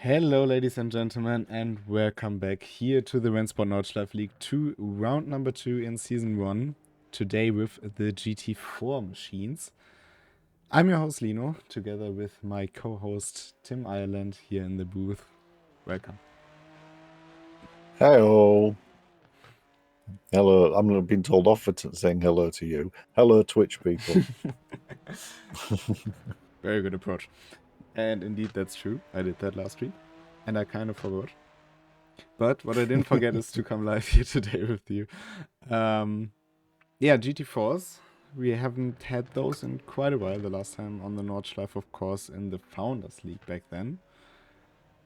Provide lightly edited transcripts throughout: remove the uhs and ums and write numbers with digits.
Hello, ladies and gentlemen, and welcome back here to the RENNSPORT Nordschleife League 2, round number 2 in Season 1, today with the GT4 machines. I'm your host Lino, together with my co-host Tim Ireland here in the booth. Welcome. Hello. Hello. I'm being told off for saying hello to you. Hello, Twitch people. Very good approach. And indeed, that's true. I did that last week, and I kind of forgot. But what I didn't forget is to come live here today with you. Yeah, GT4s. We haven't had those in quite a while. The last time on the Nordschleife, of course, in the Founders League back then.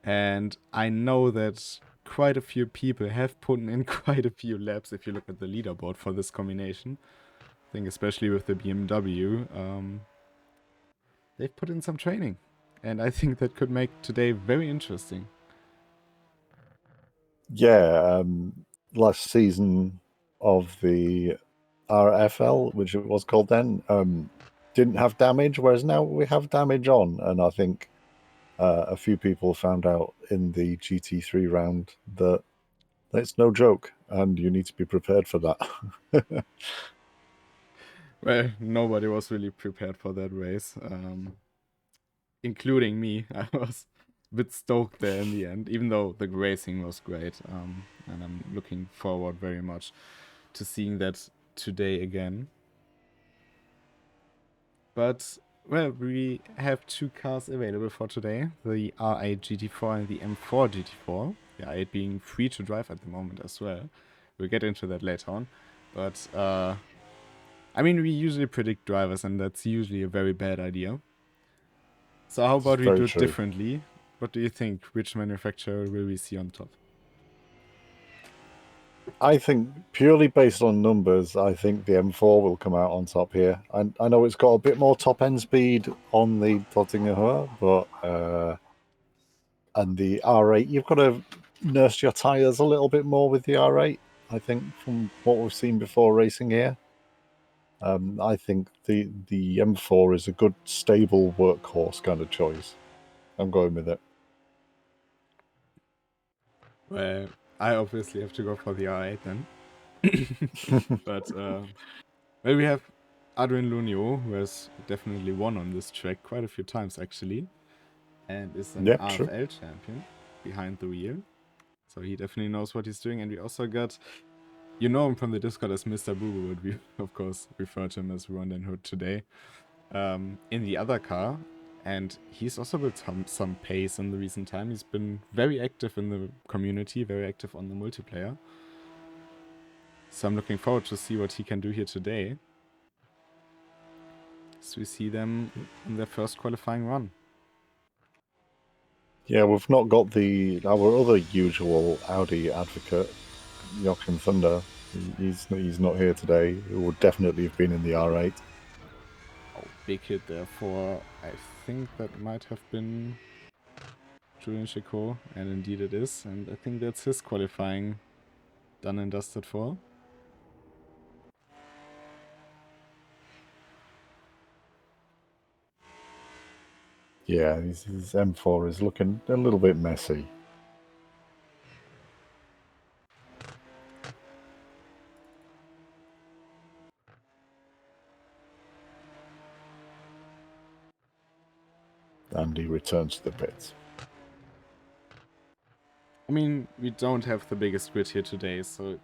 And I know that quite a few people have put in quite a few laps if you look at the leaderboard for this combination. I think especially with the BMW, they've put in some training. And I think that could make today very interesting. Yeah, last season of the RFL, which it was called then, didn't have damage, whereas now we have damage on. And I think a few people found out in the GT3 round that it's no joke, and you need to be prepared for that. Well, nobody was really prepared for that race, including me. I was a bit stoked there in the end, even though the racing was great, and I'm looking forward very much to seeing that today again. But, well, we have two cars available for today, the R8 GT4 and the M4 GT4, the R8 being free to drive at the moment as well. We'll get into that later on, but I mean, we usually predict drivers, and that's usually a very bad idea. So how about we do it differently? What do you think? Which manufacturer will we see on top? I think purely based on numbers, I think the M4 will come out on top here. I know it's got a bit more top end speed on the Tottinger, but and the R8, you've got to nurse your tires a little bit more with the R8. I think from what we've seen before racing here, I think the M4 is a good stable workhorse kind of choice. I'm going with it. Well, I obviously have to go for the R8 then. But, well, we have Adrien Lunio, who has definitely won on this track quite a few times actually, and is an RFL champion behind the wheel. So he definitely knows what he's doing. And we also got, you know him from the Discord as Mr. Boo Boo, but we of course refer to him as Ron and Hood today, in the other car. And he's also built some pace in the recent time. He's been very active in the community, very active on the multiplayer. So I'm looking forward to see what he can do here today. So we see them in their first qualifying run. Yeah, we've not got our other usual Audi advocate, Joachim Thunder. He's not here today. He would definitely have been in the R8. Oh, big hit there for, I think that might have been Julian Chicot, and indeed it is. And I think that's his qualifying done and dusted for. Yeah, his M4 is looking a little bit messy. And he returns to the pits. I mean, we don't have the biggest grid here today, so it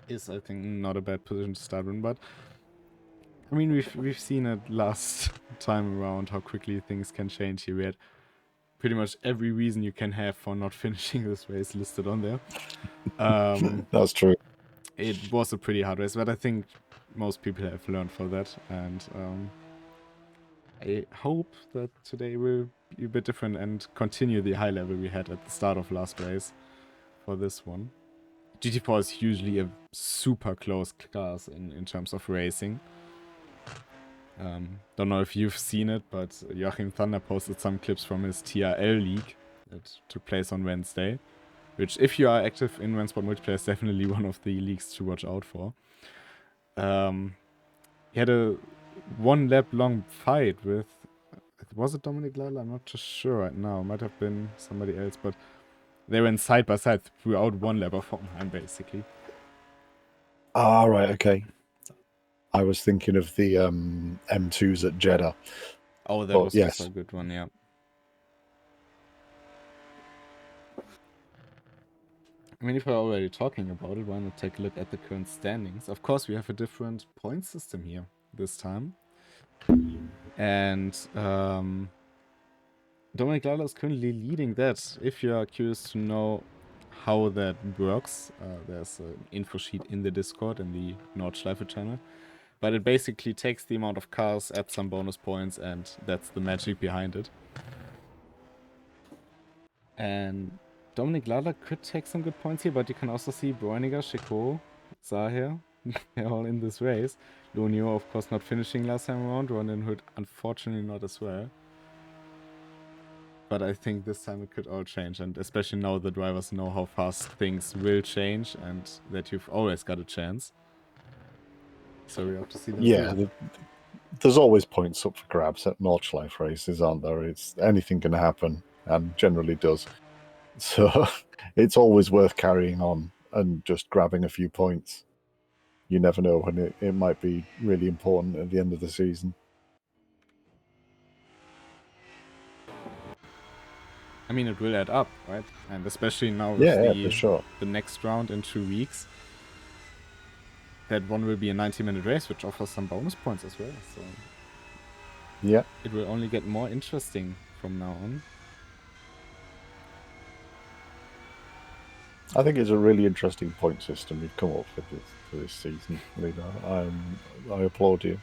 is, I think, not a bad position to start in, but I mean, we've seen it last time around how quickly things can change here. We had pretty much every reason you can have for not finishing this race listed on there. That's true. It was a pretty hard race, but I think most people have learned for that, and I hope that today will be a bit different and continue the high level we had at the start of last race for this one. GT4 is usually a super close class in terms of racing. Don't know if you've seen it, but Joachim Thunder posted some clips from his TRL league that took place on Wednesday, which, if you are active in RENNSPORT multiplayer, is definitely one of the leagues to watch out for. He had a 1 lap long fight with, I Was it Dominic Lala? I'm not just sure right now. Might have been somebody else, but they went side by side throughout one lap of Hoffenheim, basically. Ah, right, okay. I was thinking of the M2s at Jeddah. Oh, that But was yes. also a good one, yeah. I mean, if we're already talking about it, why not take a look at the current standings? Of course, we have a different point system here this time. And Dominic Lala is currently leading that. If you are curious to know how that works, there's an info sheet in the Discord in the Nordschleife channel. But it basically takes the amount of cars, adds some bonus points, and that's the magic behind it. And Dominic Lala could take some good points here, but you can also see Bräuniger, Chico, Zahir, they're all in this race. Lunio, of course, not finishing last time around. Ronan Hood, unfortunately, not as well. But I think this time it could all change, and especially now the drivers know how fast things will change and that you've always got a chance. So we have to see them. Yeah, there's always points up for grabs at Nordschleife races, aren't there? Anything can happen, and generally does. So it's always worth carrying on and just grabbing a few points. You never know when it might be really important at the end of the season. I mean, it will add up, right? And especially now with for sure. the next round in 2 weeks. That one will be a 90-minute race, which offers some bonus points as well. So yeah, it will only get more interesting from now on. I think it's a really interesting point system you've come up with for this season, Lena. I applaud you.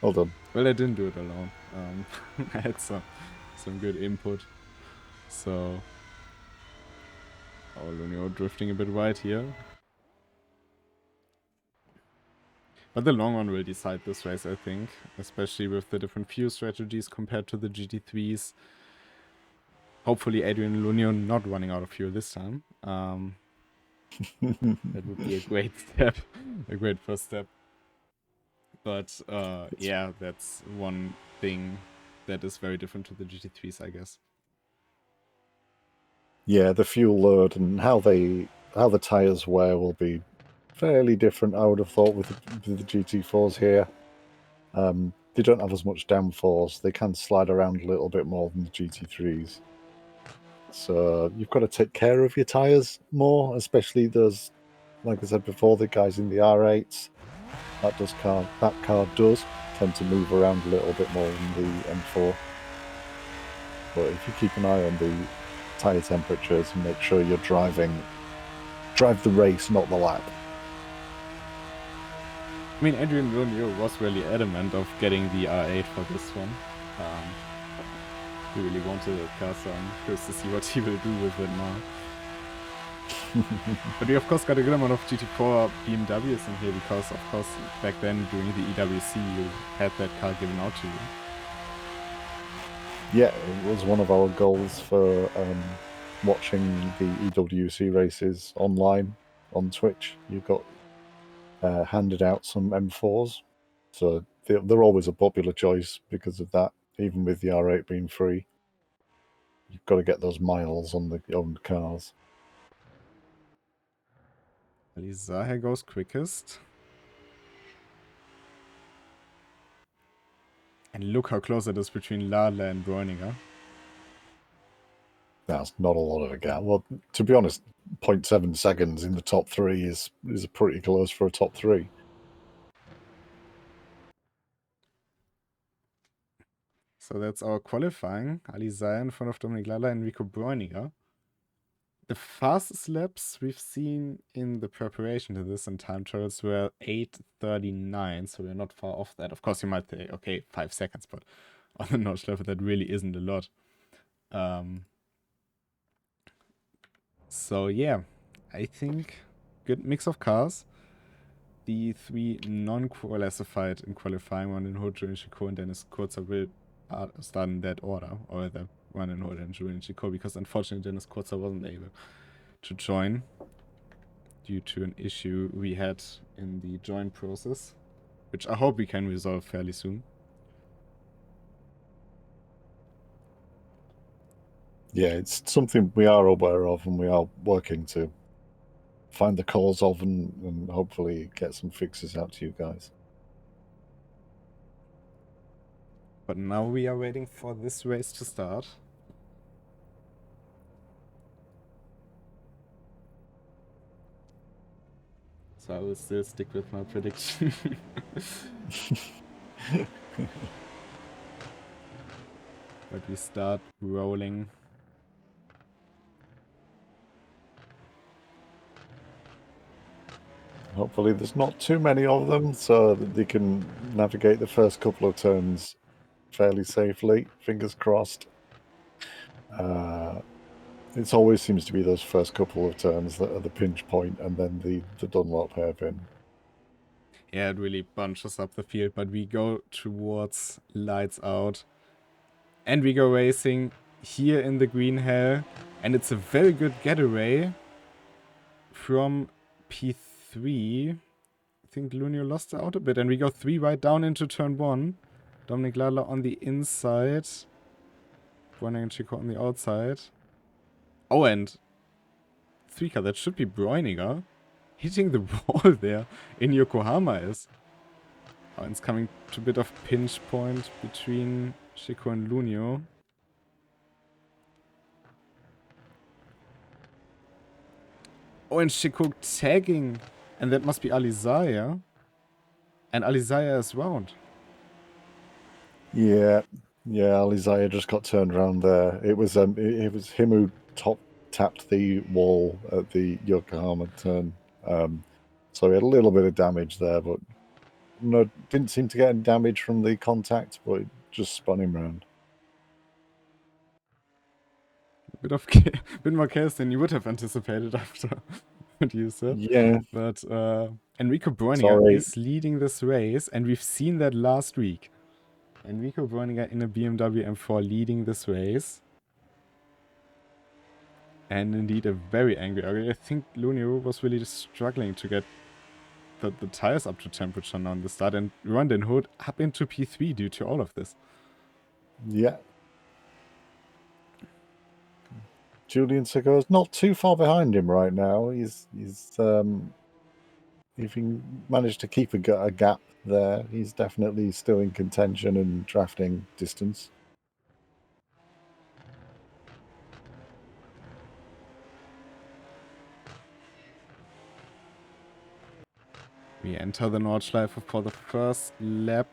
Well done. Well, I didn't do it alone. I had some good input. So, oh, Lunio drifting a bit wide here. But the long run will decide this race, I think. Especially with the different fuel strategies compared to the GT3s. Hopefully Adrian Lunio not running out of fuel this time. That would be a great step. A great first step. But yeah, that's one thing that is very different to the GT3s, I guess. Yeah, the fuel load and how the tires wear will be fairly different, I would have thought, with the GT4s here. They don't have as much downforce. They can slide around a little bit more than the GT3s. So you've got to take care of your tires more, especially those, like I said before, the guys in the R8s. That car does tend to move around a little bit more than the M4. But if you keep an eye on the tire temperatures and make sure you're drive the race, not the lap. I mean, Adrian Lunio was really adamant of getting the R8 for this one. He really wanted a car, so I'm curious to see what he will do with it now. But we of course got a good amount of GT4 BMWs in here because, of course, back then during the EWC you had that car given out to you. Yeah, it was one of our goals for watching the EWC races online on Twitch. You got handed out some M4s, so they're always a popular choice because of that. Even with the R8 being free, you've got to get those miles on the owned cars. Zaha goes quickest. And look how close it is between Lala and Bräuniger. That's not a lot of a gap. Well, to be honest, 0.7 seconds in the top three is pretty close for a top three. So that's our qualifying. Ali Zaha in front of Dominic Lala and Rico Bräuniger. The fastest laps we've seen in the preparation to this in time trials were 8:39, so we're not far off that. Of course, you might say, okay, 5 seconds, but on the Nordschleife, that really isn't a lot. So yeah, I think good mix of cars. The 3 non-classified in qualifying, Ronan Hood, Julian Chico, and Dennis Kurzer will start in that order, or the Ronan Hood and Julian Chico, because unfortunately Dennis Kurzer wasn't able to join due to an issue we had in the join process, which I hope we can resolve fairly soon. Yeah, it's something we are aware of and we are working to find the cause of and hopefully get some fixes out to you guys. But now we are waiting for this race to start. So I will still stick with my prediction. But we start rolling. Hopefully there's not too many of them so that they can navigate the first couple of turns fairly safely. Fingers crossed. It always seems to be those first couple of turns that are the pinch point and then the Dunlop hairpin. Yeah, it really bunches up the field, but we go towards lights out. And we go racing here in the green hell. And it's a very good getaway from P3. I think Lunio lost out a bit. And we go 3 right down into turn 1. Dominic Ladler on the inside. Bräuninger and Chico on the outside. Oh, and 3K, that should be Bräuninger. Hitting the wall there in Yokohama is. Oh, and it's coming to a bit of pinch point between Chico and Lunio. Oh, and Chico tagging. And that must be Alizaya. And Alizaya is round. Yeah, Alizaya just got turned around there. It was him who tapped the wall at the Yokohama turn. So he had a little bit of damage there, but no, didn't seem to get any damage from the contact, but it just spun him round. A bit more chaos than you would have anticipated after what you said. Yeah. But Enrico Bräuninger is leading this race, and we've seen that last week. Enrico Bräuninger in a BMW M4 leading this race. And indeed a very angry Ari. I think Lunio was really struggling to get the tires up to temperature now on the start, and Rondon Hood up into P3 due to all of this. Yeah. Julian Segura's not too far behind him right now. He's if he managed to keep a gap there, he's definitely still in contention and drafting distance. We enter the Nordschleife for the first lap.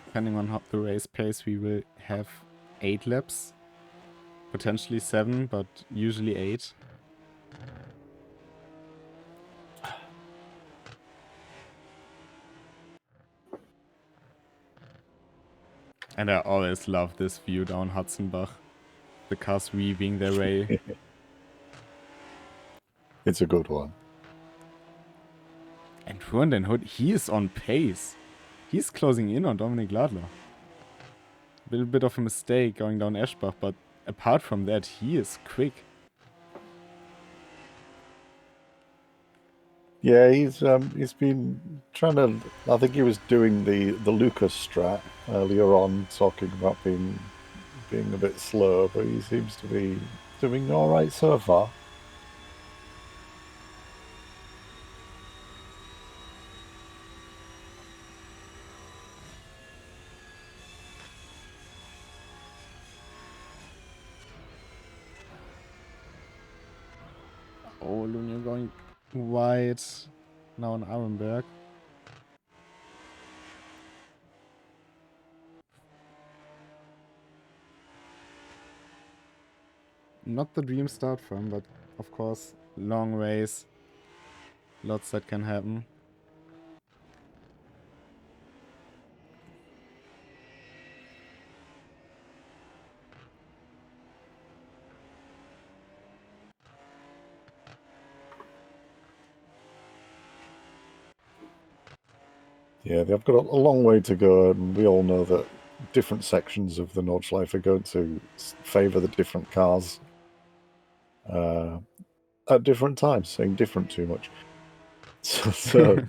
Depending on how the race pace, we will have 8 laps. Potentially 7, but usually 8. And I always love this view down Hudson-Bach. The cars weaving their way. It's a good one. And Rondon Hood, he is on pace. He's closing in on Dominic Ladler. A little bit of a mistake going down Eschbach, but apart from that, he is quick. Yeah, he's been trying to. I think he was doing the Lucas strat earlier on, talking about being a bit slow, but he seems to be doing all right so far. Oh, Lunio going wide. Now on Arenberg. Not the dream start for him, but of course, long race. Lots that can happen. Yeah, they've got a long way to go, and we all know that different sections of the Nordschleife are going to favour the different cars at different times, saying different too much. So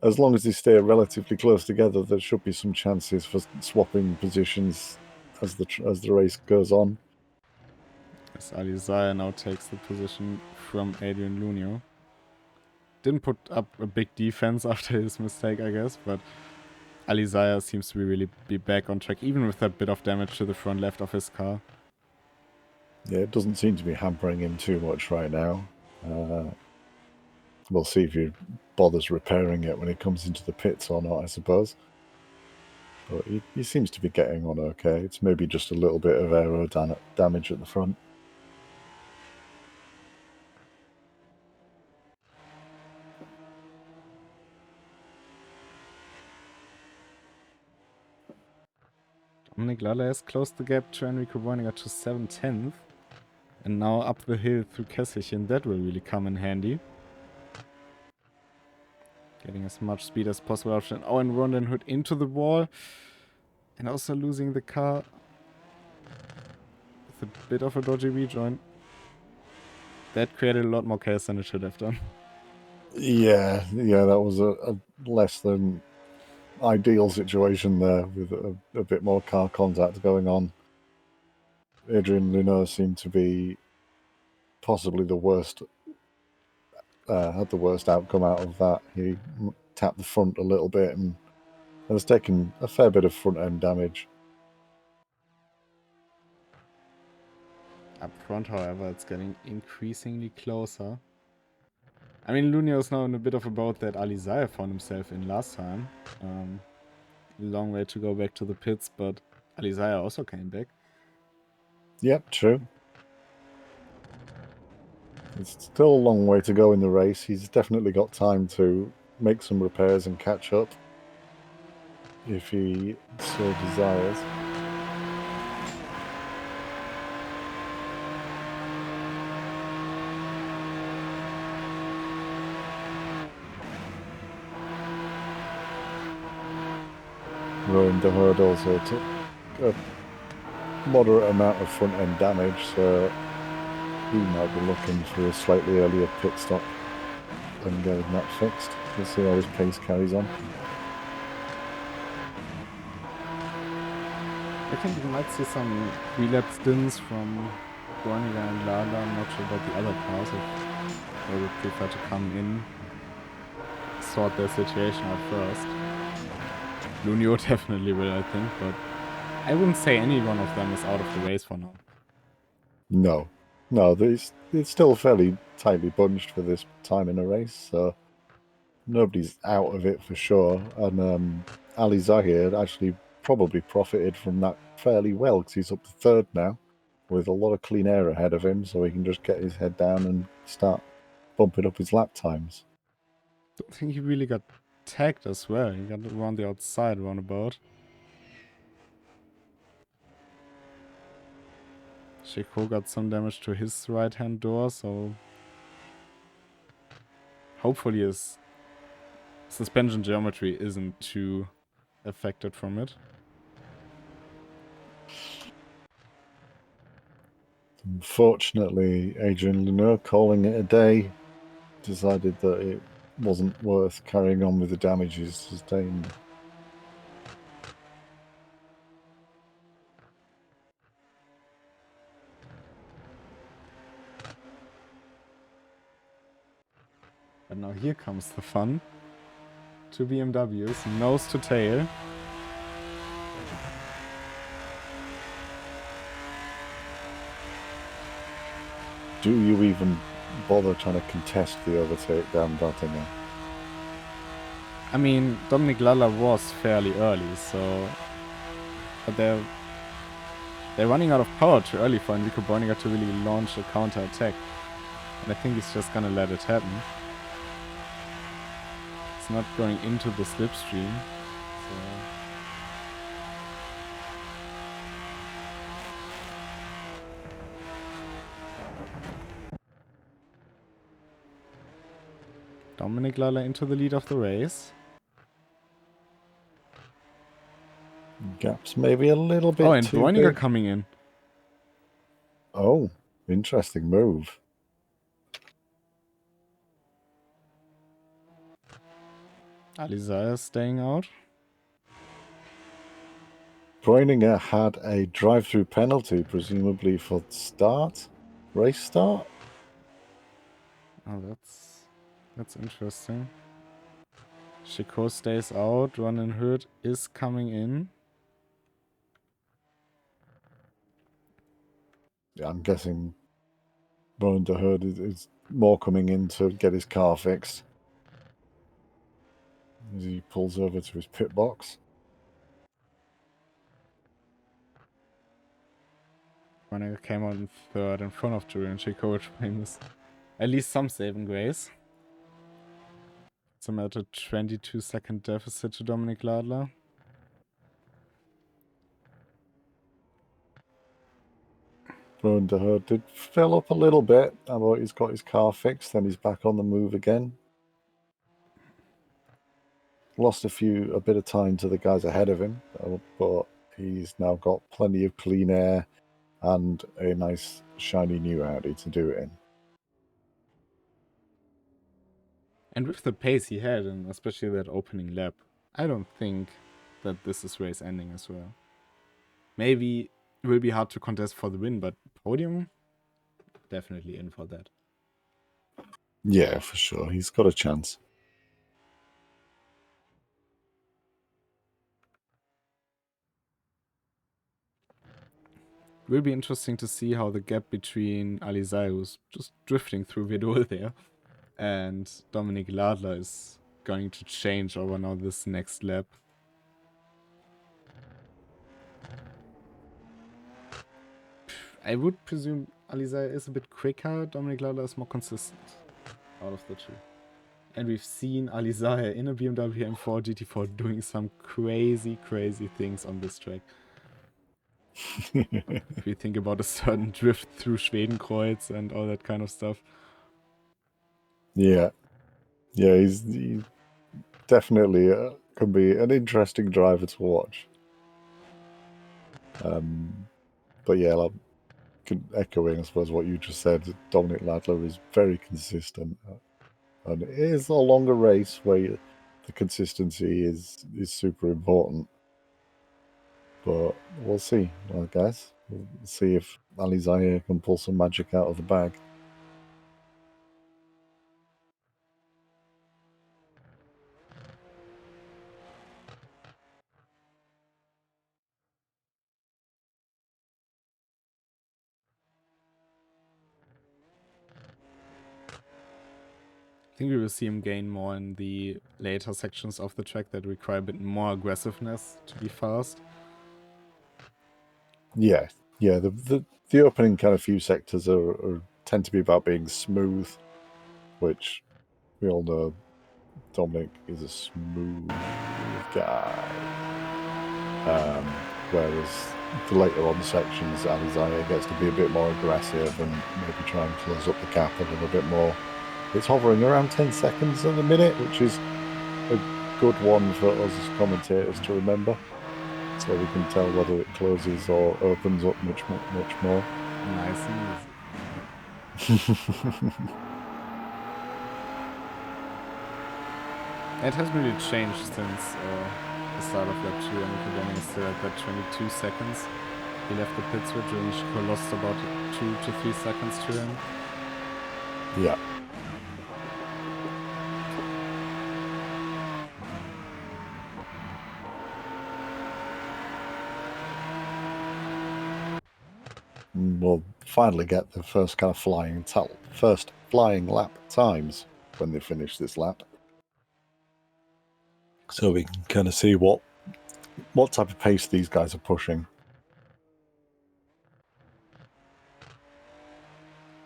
as long as they stay relatively close together, there should be some chances for swapping positions as the race goes on. As Alizaya now takes the position from Adrian Lunio. Didn't put up a big defense after his mistake, I guess, but Alizaya seems to really be back on track, even with that bit of damage to the front left of his car. Yeah, it doesn't seem to be hampering him too much right now. We'll see if he bothers repairing it when he comes into the pits or not, I suppose. But he seems to be getting on okay. It's maybe just a little bit of aero damage at the front. Dominic Lalla has closed the gap to Enrico Boiniger to 7/10. And now up the hill through Kesselchen, that will really come in handy. Getting as much speed as possible out. Oh, and Rondon Hood into the wall. And also losing the car. With a bit of a dodgy rejoin. That created a lot more chaos than it should have done. Yeah, that was a less than ideal situation there with a bit more car contact going on. Adrian Lunio seemed to be possibly the worst, had the worst outcome out of that. He tapped the front a little bit and has taken a fair bit of front end damage. Up front, however, it's getting increasingly closer. I mean, Lunio is now in a bit of a boat that Alizaya found himself in last time. Long way to go back to the pits, but Alizaya also came back. Yep, true. It's still a long way to go in the race. He's definitely got time to make some repairs and catch up if he so desires. Rowan de Herd also took a moderate amount of front end damage, so he might be looking for a slightly earlier pit stop and getting that fixed. We'll see how his pace carries on. I think we might see some relapse stints from Boiniger and Lala. I'm not sure about the other cars, if they would prefer to come in, sort their situation out first. Lunio definitely will, I think, but I wouldn't say any one of them is out of the race for now. No, it's still fairly tightly bunched for this time in a race, so nobody's out of it for sure. And Ali Zahir actually probably profited from that fairly well because he's up to third now with a lot of clean air ahead of him, so he can just get his head down and start bumping up his lap times. Don't think he really got tagged as well. He got around the outside roundabout. Sheko got some damage to his right-hand door, so hopefully his suspension geometry isn't too affected from it. Unfortunately, Adrian Lunio, calling it a day, decided that it wasn't worth carrying on with the damages sustained. But now here comes the fun. Two BMWs, nose to tail. Do you even bother trying to contest the overtake down Dottinger? I mean, Dominic Lalla was fairly early, so... But they're running out of power too early for Enrico Boiniger to really launch a counter-attack. And I think he's just gonna let it happen. It's not going into the slipstream, so... Dominic Lalla into the lead of the race. Gaps maybe a little bit Oh, and too Boiniger big. coming in. Oh, interesting move. Alizaya staying out. Bräuninger had a drive-through penalty, presumably for start. race start. Oh, that's interesting. Chico stays out. Run and Hood is coming in. Yeah, I'm guessing Ronan de Herd is more coming in to get his car fixed as he pulls over to his pit box. Running came out in third in front of Julian Chico, which brings at least some saving grace. It's a 22-second deficit to Dominic Ladler. Ronan de Herd did fill up a little bit, but he's got his car fixed, then he's back on the move again. Lost a bit of time to the guys ahead of him, but he's now got plenty of clean air and a nice shiny new Audi to do it in. And with the pace he had, and especially that opening lap, I don't think that this is race ending as well. Maybe it will be hard to contest for the win, but podium, definitely in for that. Yeah, for sure. He's got a chance. It will be interesting to see how the gap between Alizai, who's just drifting through Vedol there, and Dominic Ladler is going to change over now this next lap. I would presume Alizai is a bit quicker, Dominic Ladler is more consistent out of the two. And we've seen Alizai in a BMW M4 GT4 doing some crazy things on this track. If you think about a certain drift through Schwedenkreuz and all that kind of stuff. Yeah. Yeah, he's definitely can be an interesting driver to watch. But yeah, like, echoing, I suppose, what you just said, Dominic Ladler is very consistent. And it is a longer race where the consistency is super important. But we'll see, I guess. We'll see if Alizai can pull some magic out of the bag. I think we will see him gain more in the later sections of the track that require a bit more aggressiveness to be fast. Yeah, yeah. The opening kind of few sectors tend to be about being smooth, which we all know Dominic is a smooth guy. Whereas the later on sections, Alizai gets to be a bit more aggressive and maybe try and close up the gap a little bit more. It's hovering around 10 seconds at the minute, which is a good one for us as commentators to remember, so we can tell whether it closes or opens up much more. Nice and easy. It hasn't really changed since the start of lap 2, and Dominic is still at that 22 seconds. He left the pit switch and Chico lost about 2 to 3 seconds to him. Yeah. We'll finally get the first kind of first flying lap times when they finish this lap, so we can kind of see what type of pace these guys are pushing.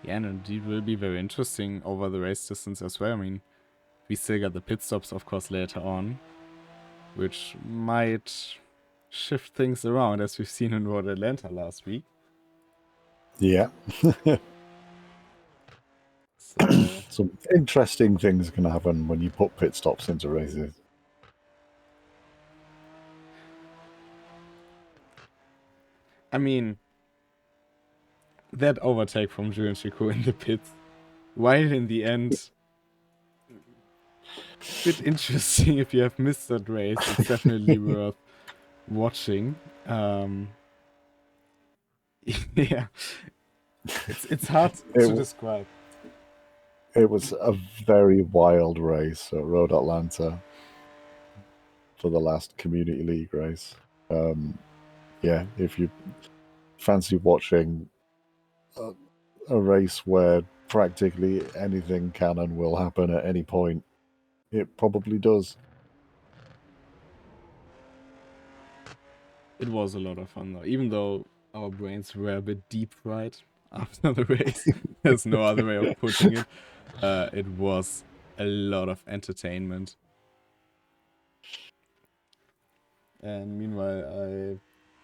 Yeah, and it will be very interesting over the race distance as well. I mean, we still got the pit stops, of course, later on, which might shift things around, as we've seen in Road Atlanta last week. Yeah. So some interesting things can happen when you put pit stops into races. I mean, that overtake from Julian Chico in the pits, while in the end, a bit interesting if you have missed that race. It's definitely worth watching. Yeah. It's hard to describe. It was a very wild race at Road Atlanta for the last Community League race. Yeah, if you fancy watching a race where practically anything can and will happen at any point, it probably does. It was a lot of fun though, even though our brains were a bit deep fried after the race. There's no other way of putting it. It was a lot of entertainment. And meanwhile, I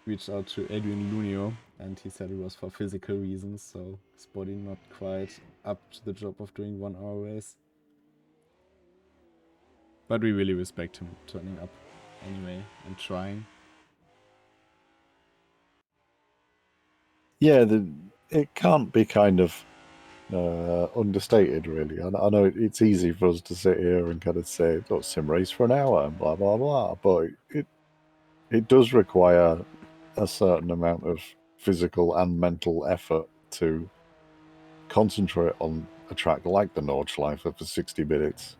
reached out to Adrian Lunio, and he said it was for physical reasons, so his body not quite up to the job of doing 1 hour race. But we really respect him turning up anyway and trying. Yeah, it can't be kind of understated, really. I know it's easy for us to sit here and kind of say, "Look, sim race for an hour," and blah blah blah, but it does require a certain amount of physical and mental effort to concentrate on a track like the Nordschleife for 60 minutes.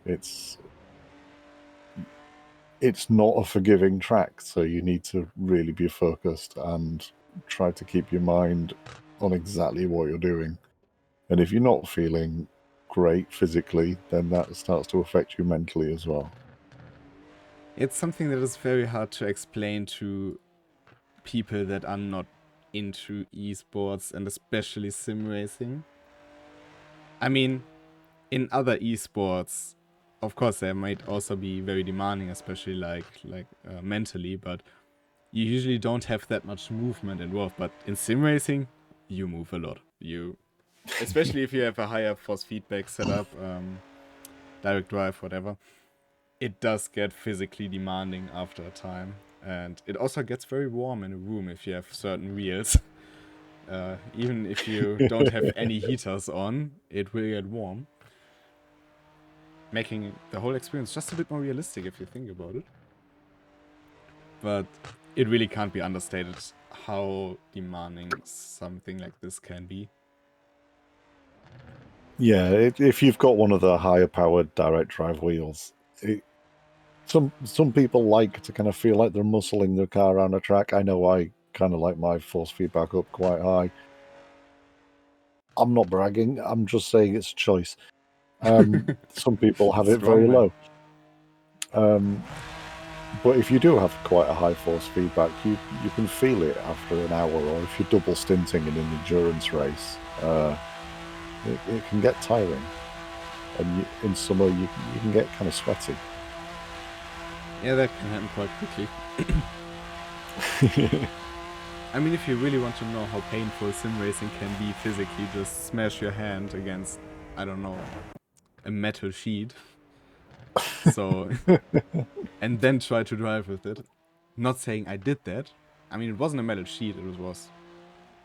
It's not a forgiving track, so you need to really be focused and try to keep your mind on exactly what you're doing. And if you're not feeling great physically, then that starts to affect you mentally as well. It's something that is very hard to explain to people that are not into esports and especially sim racing. I mean, in other esports, of course, they might also be very demanding, especially like mentally, but you usually don't have that much movement involved. But in sim racing, you move a lot. Especially if you have a higher force feedback setup, direct drive, whatever, it does get physically demanding after a time. And it also gets very warm in a room if you have certain wheels. Even if you don't have any heaters on, it will get warm. Making the whole experience just a bit more realistic if you think about it. But it really can't be understated how demanding something like this can be. Yeah, if you've got one of the higher powered direct drive wheels, some people like to kind of feel like they're muscling their car around a track. I know I kind of like my force feedback up quite high. I'm not bragging. I'm just saying it's a choice. Some people have it very low. But if you do have quite a high force feedback, you can feel it after an hour, or if you're double stinting in an endurance race, it can get tiring. And in summer, you can get kind of sweaty. Yeah, that can happen quite quickly. I mean, if you really want to know how painful sim racing can be physically, just smash your hand against, I don't know, a metal sheet. So, and then try to drive with it. Not saying I did that. I mean, it wasn't a metal sheet, it was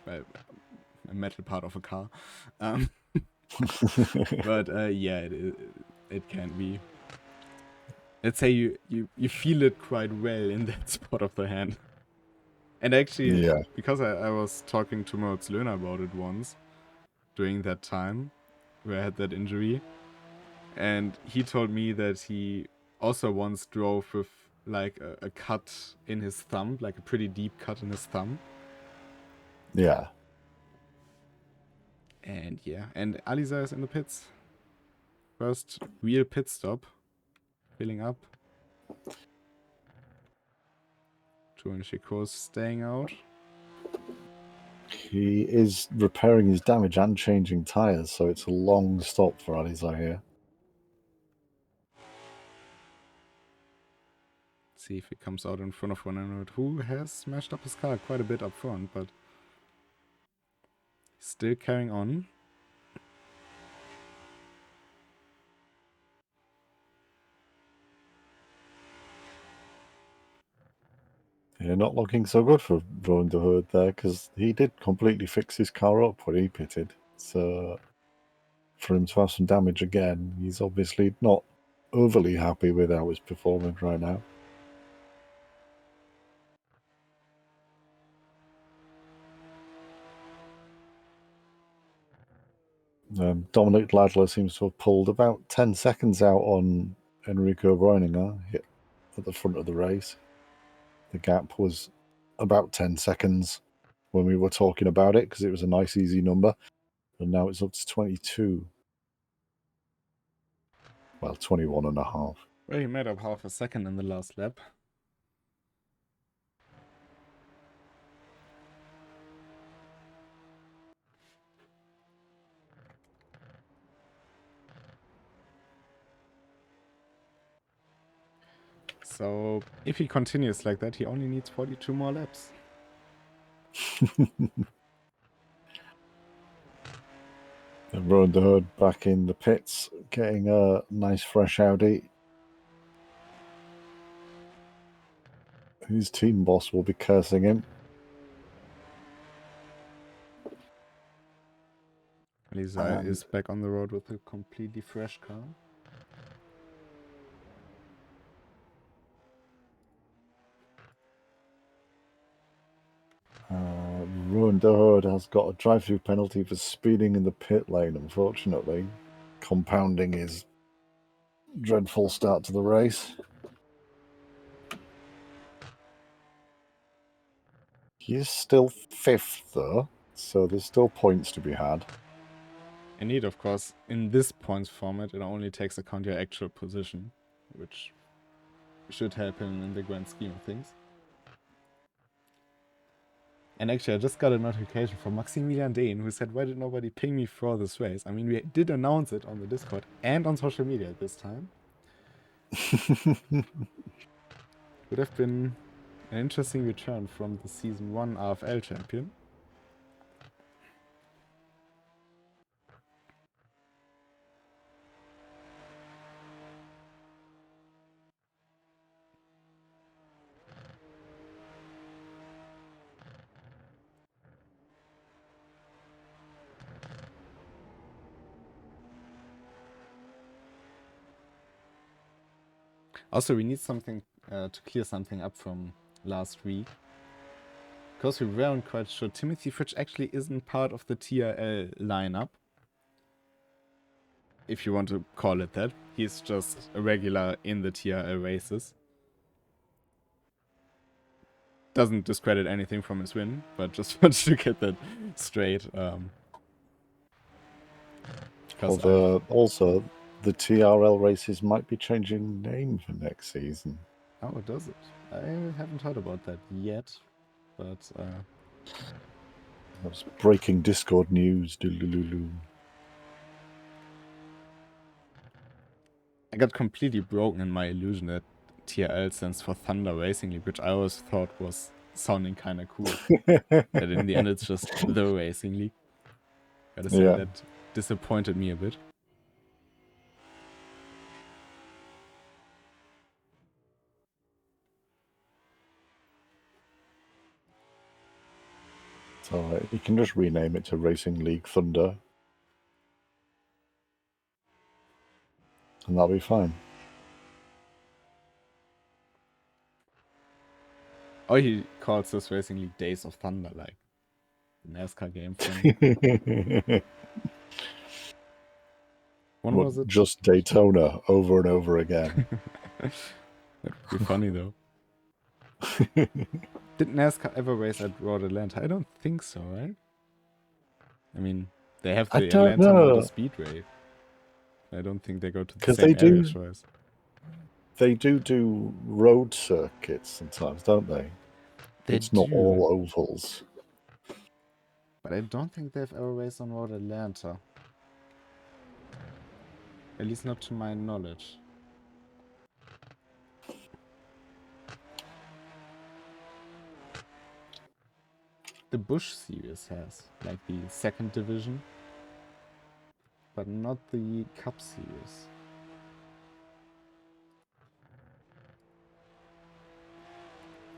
a metal part of a car. But yeah, it can be. Let's say you feel it quite well in that spot of the hand. And actually, Yeah. because I was talking to Moritz Löhner about it once, during that time, where I had that injury. And he told me that he also once drove with like a cut in his thumb, like a pretty deep cut in his thumb. Yeah. And yeah, and Aliza is in the pits. First real pit stop. Filling up. Julian Chico's staying out. He is repairing his damage and changing tyres, so it's a long stop for Aliza here. See if he comes out in front of 100, who has smashed up his car quite a bit up front, but still carrying on. Yeah, not looking so good for Rowan de Hood there, because he did completely fix his car up when he pitted. So for him to have some damage again, he's obviously not overly happy with how he's performing right now. Dominic Ladler seems to have pulled about 10 seconds out on Enrico Breininger at the front of the race. The gap was about 10 seconds when we were talking about it because it was a nice, easy number. And now it's up to 22. Well, 21 and a half. Well, he made up half a second in the last lap. So, if he continues like that, he only needs 42 more laps. And Rowan the Hood back in the pits, getting a nice fresh Audi. His team boss will be cursing him. Lisa is back on the road with a completely fresh car. Rowan the Hood has got a drive-through penalty for speeding in the pit lane, unfortunately, compounding his dreadful start to the race. He's still 5th, though, so there's still points to be had. Indeed, of course, in this points format, it only takes account your actual position, which should help him in the grand scheme of things. And actually, I just got a notification from Maximilian Dehn, who said, why did nobody ping me for this race? I mean, we did announce it on the Discord and on social media at this time. Would have been an interesting return from the Season 1 AFL champion. Also, we need something to clear something up from last week. Because we weren't quite sure. Timothy Fritsch actually isn't part of the TRL lineup. If you want to call it that. He's just a regular in the TRL races. Doesn't discredit anything from his win, but just wanted to get that straight. Although, also, the TRL races might be changing name for next season. Oh, does it? I haven't heard about that yet, but... That's breaking Discord news. I got completely broken in my illusion that TRL stands for Thunder Racing League, which I always thought was sounding kind of cool. But in the end, it's just the Racing League. Gotta say, that disappointed me a bit. So you can just rename it to Racing League Thunder. And that'll be fine. Oh, he calls this Racing League Days of Thunder, like the NASCAR game from... When was it? Just Daytona over and over again. That would be funny, though. Did NASCAR ever race at Road Atlanta? I don't think so, right? I mean, they have the Atlanta Motor Speedway. I don't think they go to the same area twice. They do road circuits sometimes, don't they? It's not all ovals. But I don't think they've ever raced on Road Atlanta. At least not to my knowledge. The Busch series has, like the second division, but not the Cup series.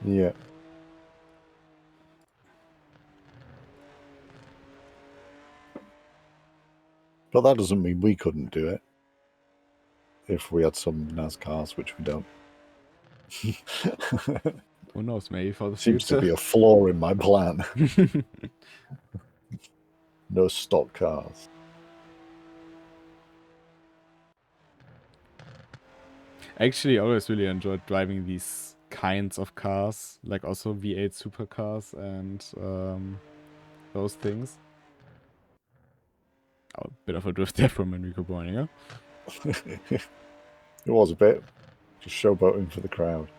Yeah. But that doesn't mean we couldn't do it. If we had some NASCARs, which we don't. Who knows, maybe for the Seems future. to be a flaw in my plan. No stock cars. Actually, I always really enjoyed driving these kinds of cars, like also V8 supercars and those things. Oh, a bit of a drift there from Enrico Borninger. It was a bit. Just showboating for the crowd.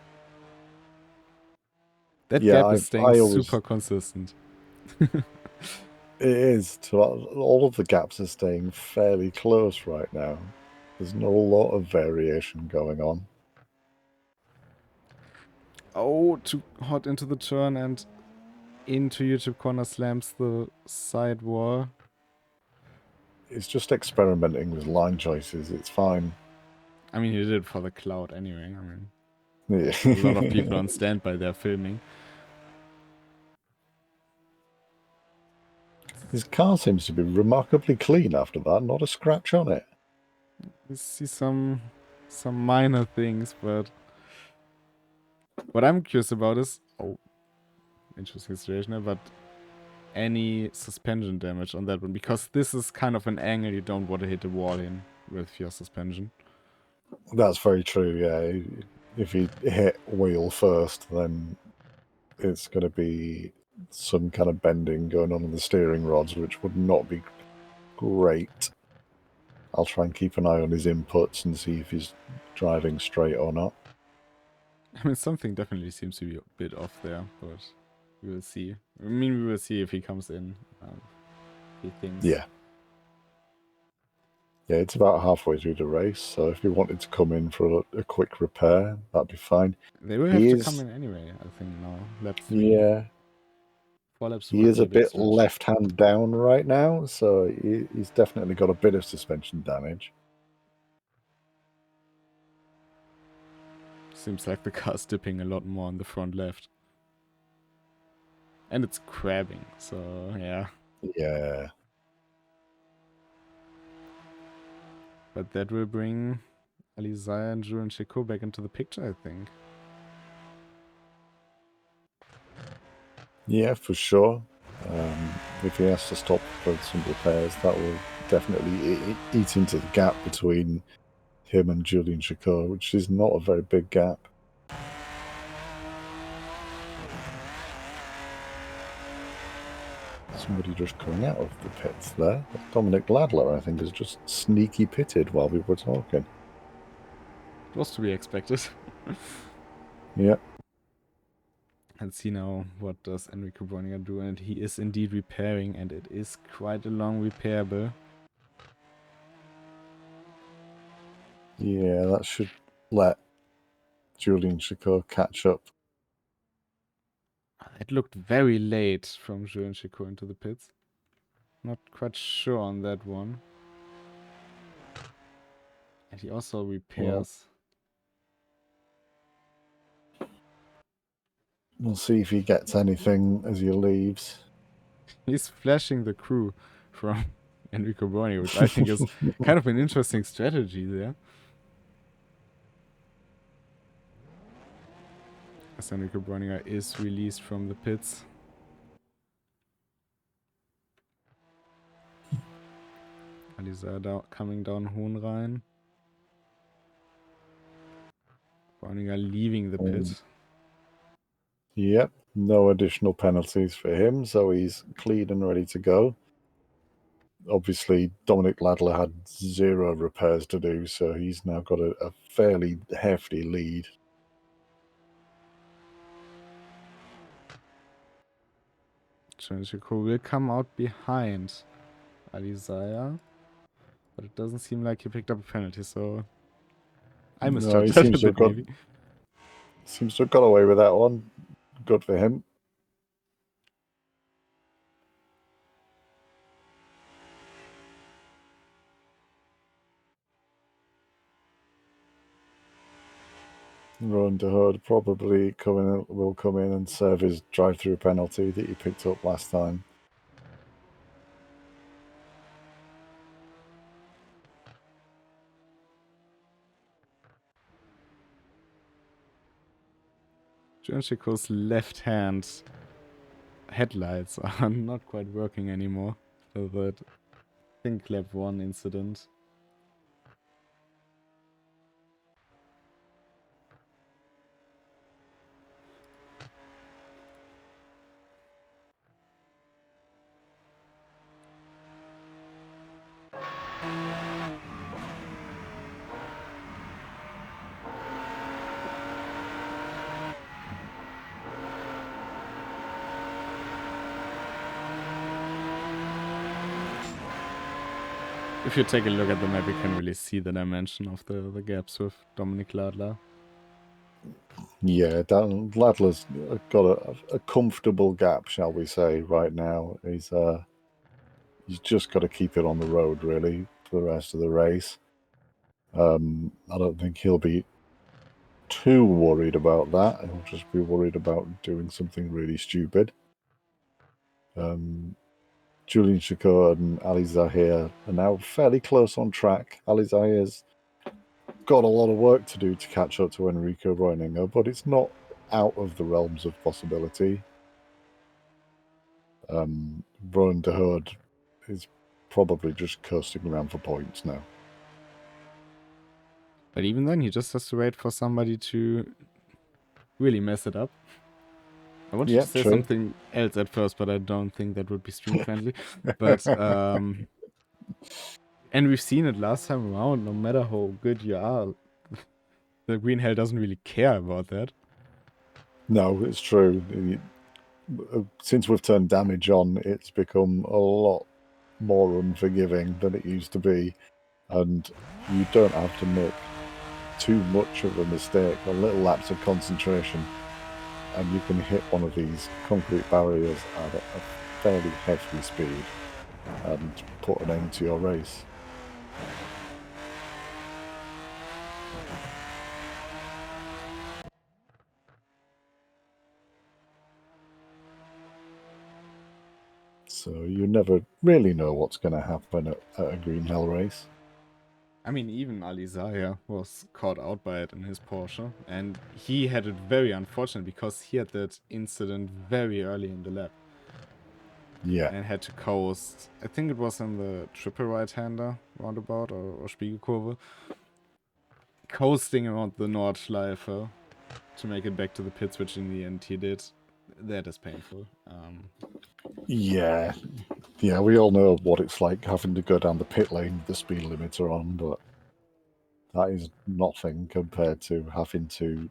That Yeah, gap is staying I always... super consistent. It is. All of the gaps are staying fairly close right now. There's not a lot of variation going on. Oh, too hot into the turn and into YouTube corner slams the side wall. It's just experimenting with line choices. It's fine. I mean, he did it for the cloud anyway. I mean, Yeah. a lot of people on standby there filming. His car seems to be remarkably clean after that. Not a scratch on it. You see some minor things, but what I'm curious about is, oh, interesting situation there, but any suspension damage on that one, because this is kind of an angle you don't want to hit the wall in with your suspension. That's very true, yeah. If you hit wheel first, then it's going to be some kind of bending going on in the steering rods, which would not be great. I'll try and keep an eye on his inputs and see if he's driving straight or not. I mean, something definitely seems to be a bit off there, but we will see. I mean, we will see if he comes in. He thinks. Yeah. Yeah, it's about halfway through the race, so if he wanted to come in for a quick repair, that'd be fine. They will have to come in anyway, I think, now. Lap 3. Yeah. 4 laps He is a bit left hand down right now, so he's definitely got a bit of suspension damage. Seems like the car's dipping a lot more on the front left. And it's crabbing, so yeah. Yeah. But that will bring Alizaya and Julian Chico back into the picture, I think. Yeah, for sure. If he has to stop for some repairs, that will definitely eat into the gap between him and Julian Shakur, which is not a very big gap. Somebody just coming out of the pits there. Dominic Ladler, I think, has just sneaky pitted while we were talking. Was to be expected. Yep. Let's see now what does Enrico Borninger do, and he is indeed repairing, and it is quite a long repairable. Yeah, that should let Julian Shakur catch up. It looked very late from Julian Shakur into the pits. Not quite sure on that one. And he also repairs. We'll see if he gets anything as he leaves. He's flashing the crew from Enrico Borninger, which I think is kind of an interesting strategy there. As Enrico Borninger is released from the pits. Alizada coming down Hohenrhein. Borninger leaving the pit. Yep, no additional penalties for him, so he's clean and ready to go. Obviously, Dominic Ladler had 0 repairs to do, so he's now got a fairly hefty lead. Chenichiko will come out behind Alizaya, but it doesn't seem like he picked up a penalty, so I misjudged that a bit, maybe. Seems to have got away with that one. Good for him. Rowan DeHood probably will come in and serve his drive-through penalty that he picked up last time. Chenichiko's left hand headlights are not quite working anymore. So that I think lap 1 incident. If you take a look at the map, you can really see the dimension of the gaps with Dominic Ladler. Yeah, Ladler's got a comfortable gap, shall we say, right now. He's just got to keep it on the road, really, for the rest of the race. I don't think he'll be too worried about that. He'll just be worried about doing something really stupid. Julian Shakur and Ali Zahir are now fairly close on track. Ali Zahir's got a lot of work to do to catch up to Enrico Reuninger, but it's not out of the realms of possibility. Rowan de Herd is probably just coasting around for points now. But even then, he just has to wait for somebody to really mess it up. I wanted to say something else at first, but I don't think that would be stream friendly. But and we've seen it last time around. No matter how good you are, the Green Hell doesn't really care about that. No, it's true. Since we've turned damage on, it's become a lot more unforgiving than it used to be, and you don't have to make too much of a mistake, a little lapse of concentration, and you can hit one of these concrete barriers at a fairly hefty speed and put an end to your race. So you never really know what's going to happen at a Green Hell race. I mean, even Ali Zahir was caught out by it in his Porsche, and he had it very unfortunate because he had that incident very early in the lap. Yeah. And had to coast. I think it was in the triple right-hander roundabout or Spiegelkurve. Coasting around the Nordschleife to make it back to the pits, which in the end he did. That is painful. Yeah, we all know what it's like having to go down the pit lane with the speed limiter on, but that is nothing compared to having to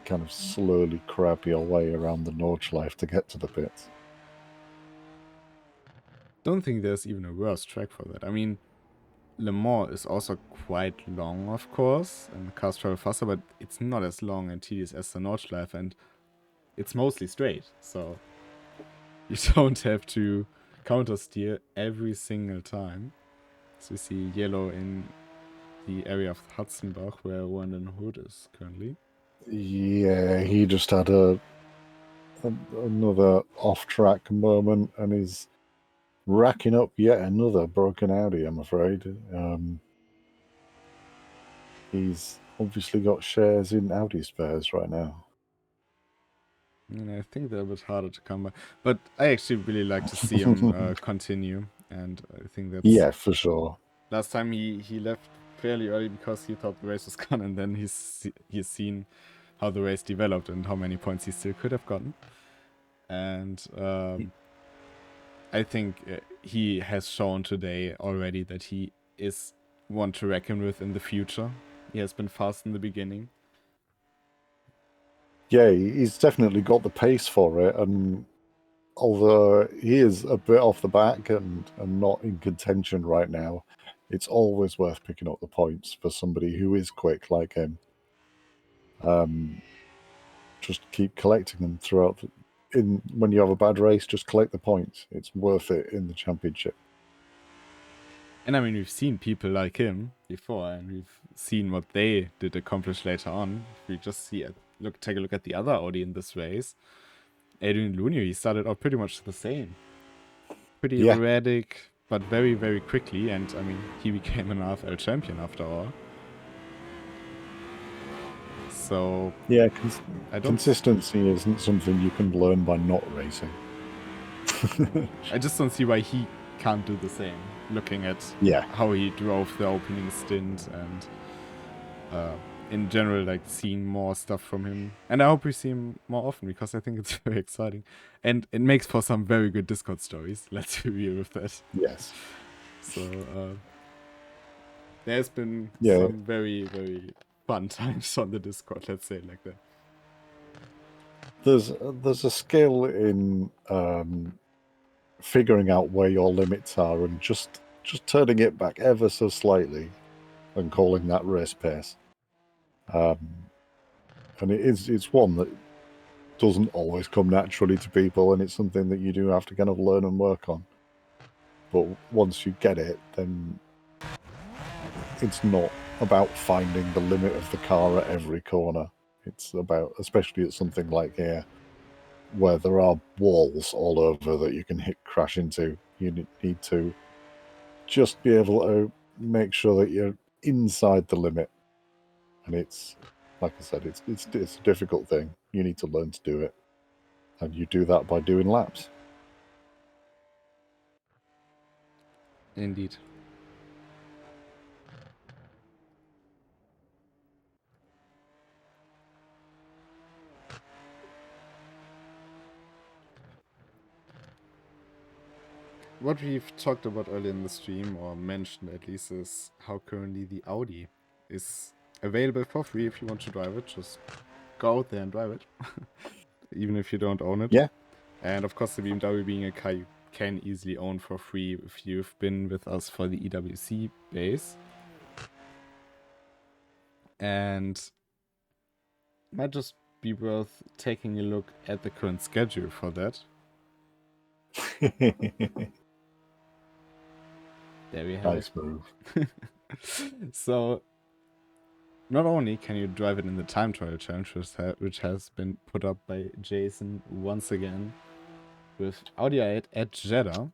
kind of slowly crab your way around the Nordschleife to get to the pits. Don't think there's even a worse track for that. I mean, Le Mans is also quite long, of course, and the cars travel faster, but it's not as long and tedious as the Nordschleife, and it's mostly straight, so you don't have to counter steer every single time. So we see yellow in the area of Hudson-Bach, where Randon Hood is currently. Yeah, he just had another off-track moment and is racking up yet another broken Audi, I'm afraid. He's obviously got shares in Audi spares right now. And I think they're a bit harder to come by. But I actually really like to see him continue. And I think that's... Yeah, for sure. Last time he left fairly early because he thought the race was gone. And then he's seen how the race developed and how many points he still could have gotten. And I think he has shown today already that he is one to reckon with in the future. He has been fast in the beginning. Yeah, he's definitely got the pace for it, and although he is a bit off the back and not in contention right now, it's always worth picking up the points for somebody who is quick like him. Just keep collecting them throughout. When you have a bad race, just collect the points. It's worth it in the championship. And I mean, we've seen people like him before, and we've seen what they did accomplish later on. If we just take a look at the other Audi in this race. Adrian Lunio, he started out pretty much the same. Pretty erratic, but very, very quickly. And I mean, he became an RFL champion after all. So yeah, consistency isn't something you can learn by not racing. I just don't see why he can't do the same. Looking at how he drove the opening stint and in general, like, seeing more stuff from him. And I hope we see him more often because I think it's very exciting. And it makes for some very good Discord stories. Let's be real with that. Yes. So there's been some very, very fun times on the Discord, let's say it like that. There's a skill in figuring out where your limits are and just just turning it back ever so slightly and calling that race pace. And it's one that doesn't always come naturally to people, and it's something that you do have to kind of learn and work on. But once you get it, then it's not about finding the limit of the car at every corner. It's about, especially at something like here, where there are walls all over that you can crash into. You need to just be able to make sure that you're inside the limit. And it's, like I said, it's a difficult thing. You need to learn to do it. And you do that by doing laps. Indeed. What we've talked about earlier in the stream, or mentioned at least, is how currently the Audi is available for free if you want to drive it. Just go out there and drive it, even if you don't own it. Yeah. And of course, the BMW being a car you can easily own for free if you've been with us for the EWC base. And might just be worth taking a look at the current schedule for that. There we have Nice move. So, not only can you drive it in the time trial challenge, which has been put up by Jason once again with Audi A8 at Jeddah.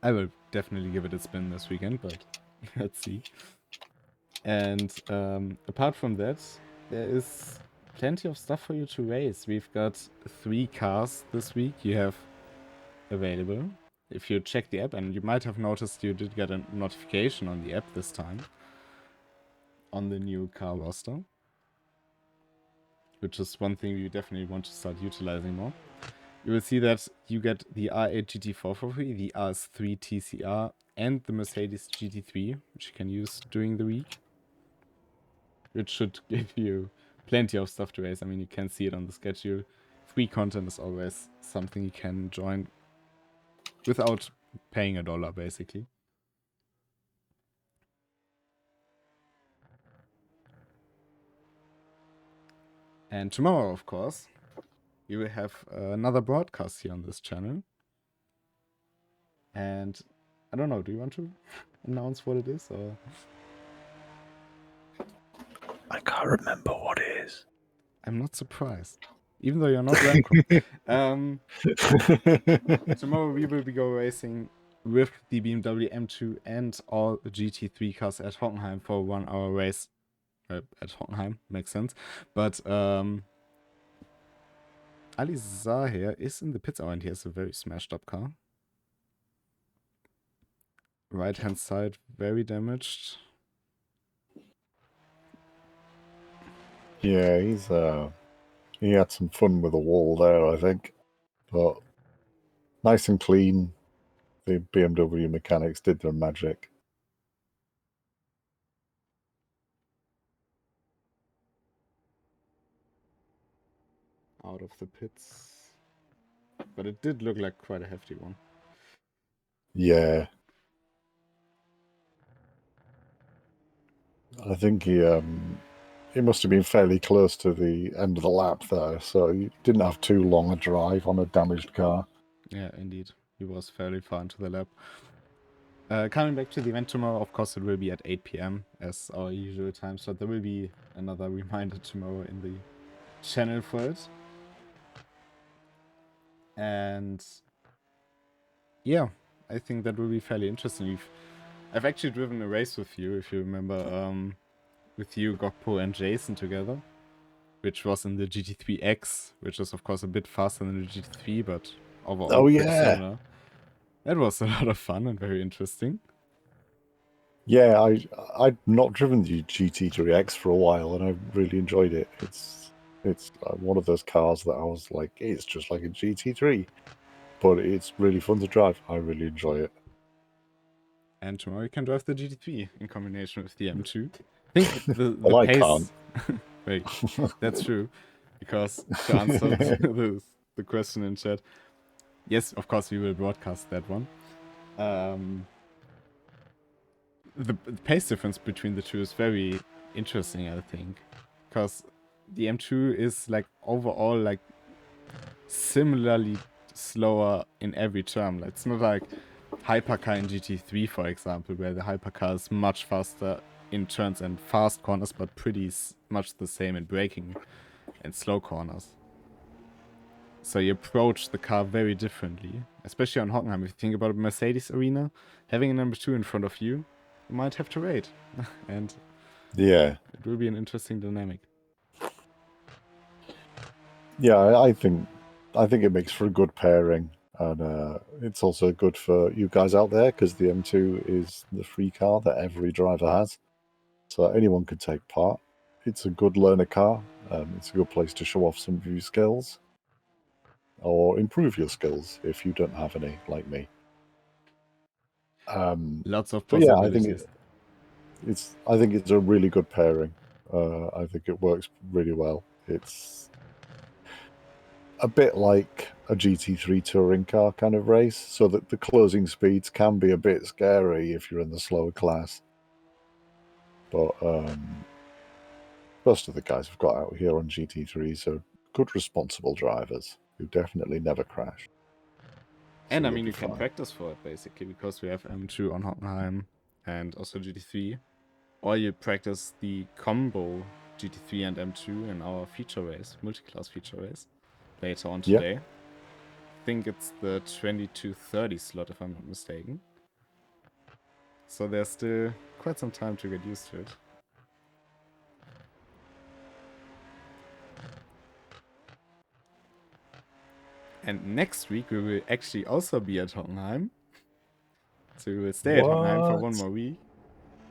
I will definitely give it a spin this weekend, but let's see. And apart from that, there is plenty of stuff for you to race. We've got 3 cars this week you have available. If you check the app, and you might have noticed you did get a notification on the app this time on the new car roster, which is one thing you definitely want to start utilizing more. You will see that you get the R8 GT4 for free, the RS3 TCR, and the Mercedes GT3, which you can use during the week, which should give you plenty of stuff to race. I mean, you can see it on the schedule. Free content is always something you can join without paying $1, basically. And tomorrow, of course, we will have another broadcast here on this channel. And I don't know, do you want to announce what it is? Or I can't remember what it is. I'm not surprised, even though you're not Remco. Tomorrow we will be go racing with the BMW M2 and all GT3 cars at Hockenheim for a 1 hour race. At Hockenheim, makes sense. But Ali Zahir is in the pits, and he has a very smashed up car. Right hand side, very damaged. Yeah, he had some fun with the wall there, I think. But nice and clean. The BMW mechanics did their magic. Out of the pits. But it did look like quite a hefty one. Yeah. I think he must have been fairly close to the end of the lap there, so he didn't have too long a drive on a damaged car. Yeah, indeed. He was fairly far into the lap. Coming back to the event tomorrow, of course, it will be at 8 PM as our usual time slot. There will be another reminder tomorrow in the channel for it. And yeah, I think that will be fairly interesting. I've actually driven a race with you, if you remember, with you, Gokpo, and Jason together, which was in the GT3X, which is of course a bit faster than the GT3, but overall pretty similar. That was a lot of fun and very interesting. Yeah, I'd not driven the GT3X for a while, and I really enjoyed it. It's one of those cars that I was like, it's just like a GT3, but it's really fun to drive. I really enjoy it. And tomorrow you can drive the GT3 in combination with the M2. I think the Well, I pace... can't. Wait, that's true. Because to answer the question in chat, yes, of course we will broadcast that one. the pace difference between the two is very interesting, I think, because the M2 is like overall like similarly slower in every term. Like, it's not like hypercar in GT3, for example, where the hypercar is much faster in turns and fast corners, but pretty much the same in braking and slow corners. So you approach the car very differently, especially on Hockenheim. If you think about a Mercedes arena, having a number 2 in front of you, you might have to wait. And yeah, it will be an interesting dynamic. yeah, I think it makes for a good pairing, and it's also good for you guys out there because the M2 is the free car that every driver has, so anyone could take part. It's a good learner car. It's a good place to show off some of your skills or improve your skills if you don't have any, like me. Lots of But yeah, possibilities. I think it's a really good pairing. I think it works really well. It's a bit like a GT3 touring car kind of race, so that the closing speeds can be a bit scary if you're in the slower class. But most of the guys we've got out here on GT3s are good, responsible drivers who definitely never crash. So And I you'll mean, be you can fine. practice for it basically, because we have M2 on Hockenheim and also GT3. Or you practice the combo GT3 and M2 in our feature race, multi-class feature race, later on Yeah. today. I think it's the 22:30 slot, if I'm not mistaken. So there's still quite some time to get used to it. And next week we will actually also be at Hockenheim. So we will stay at Hockenheim for one What? more week,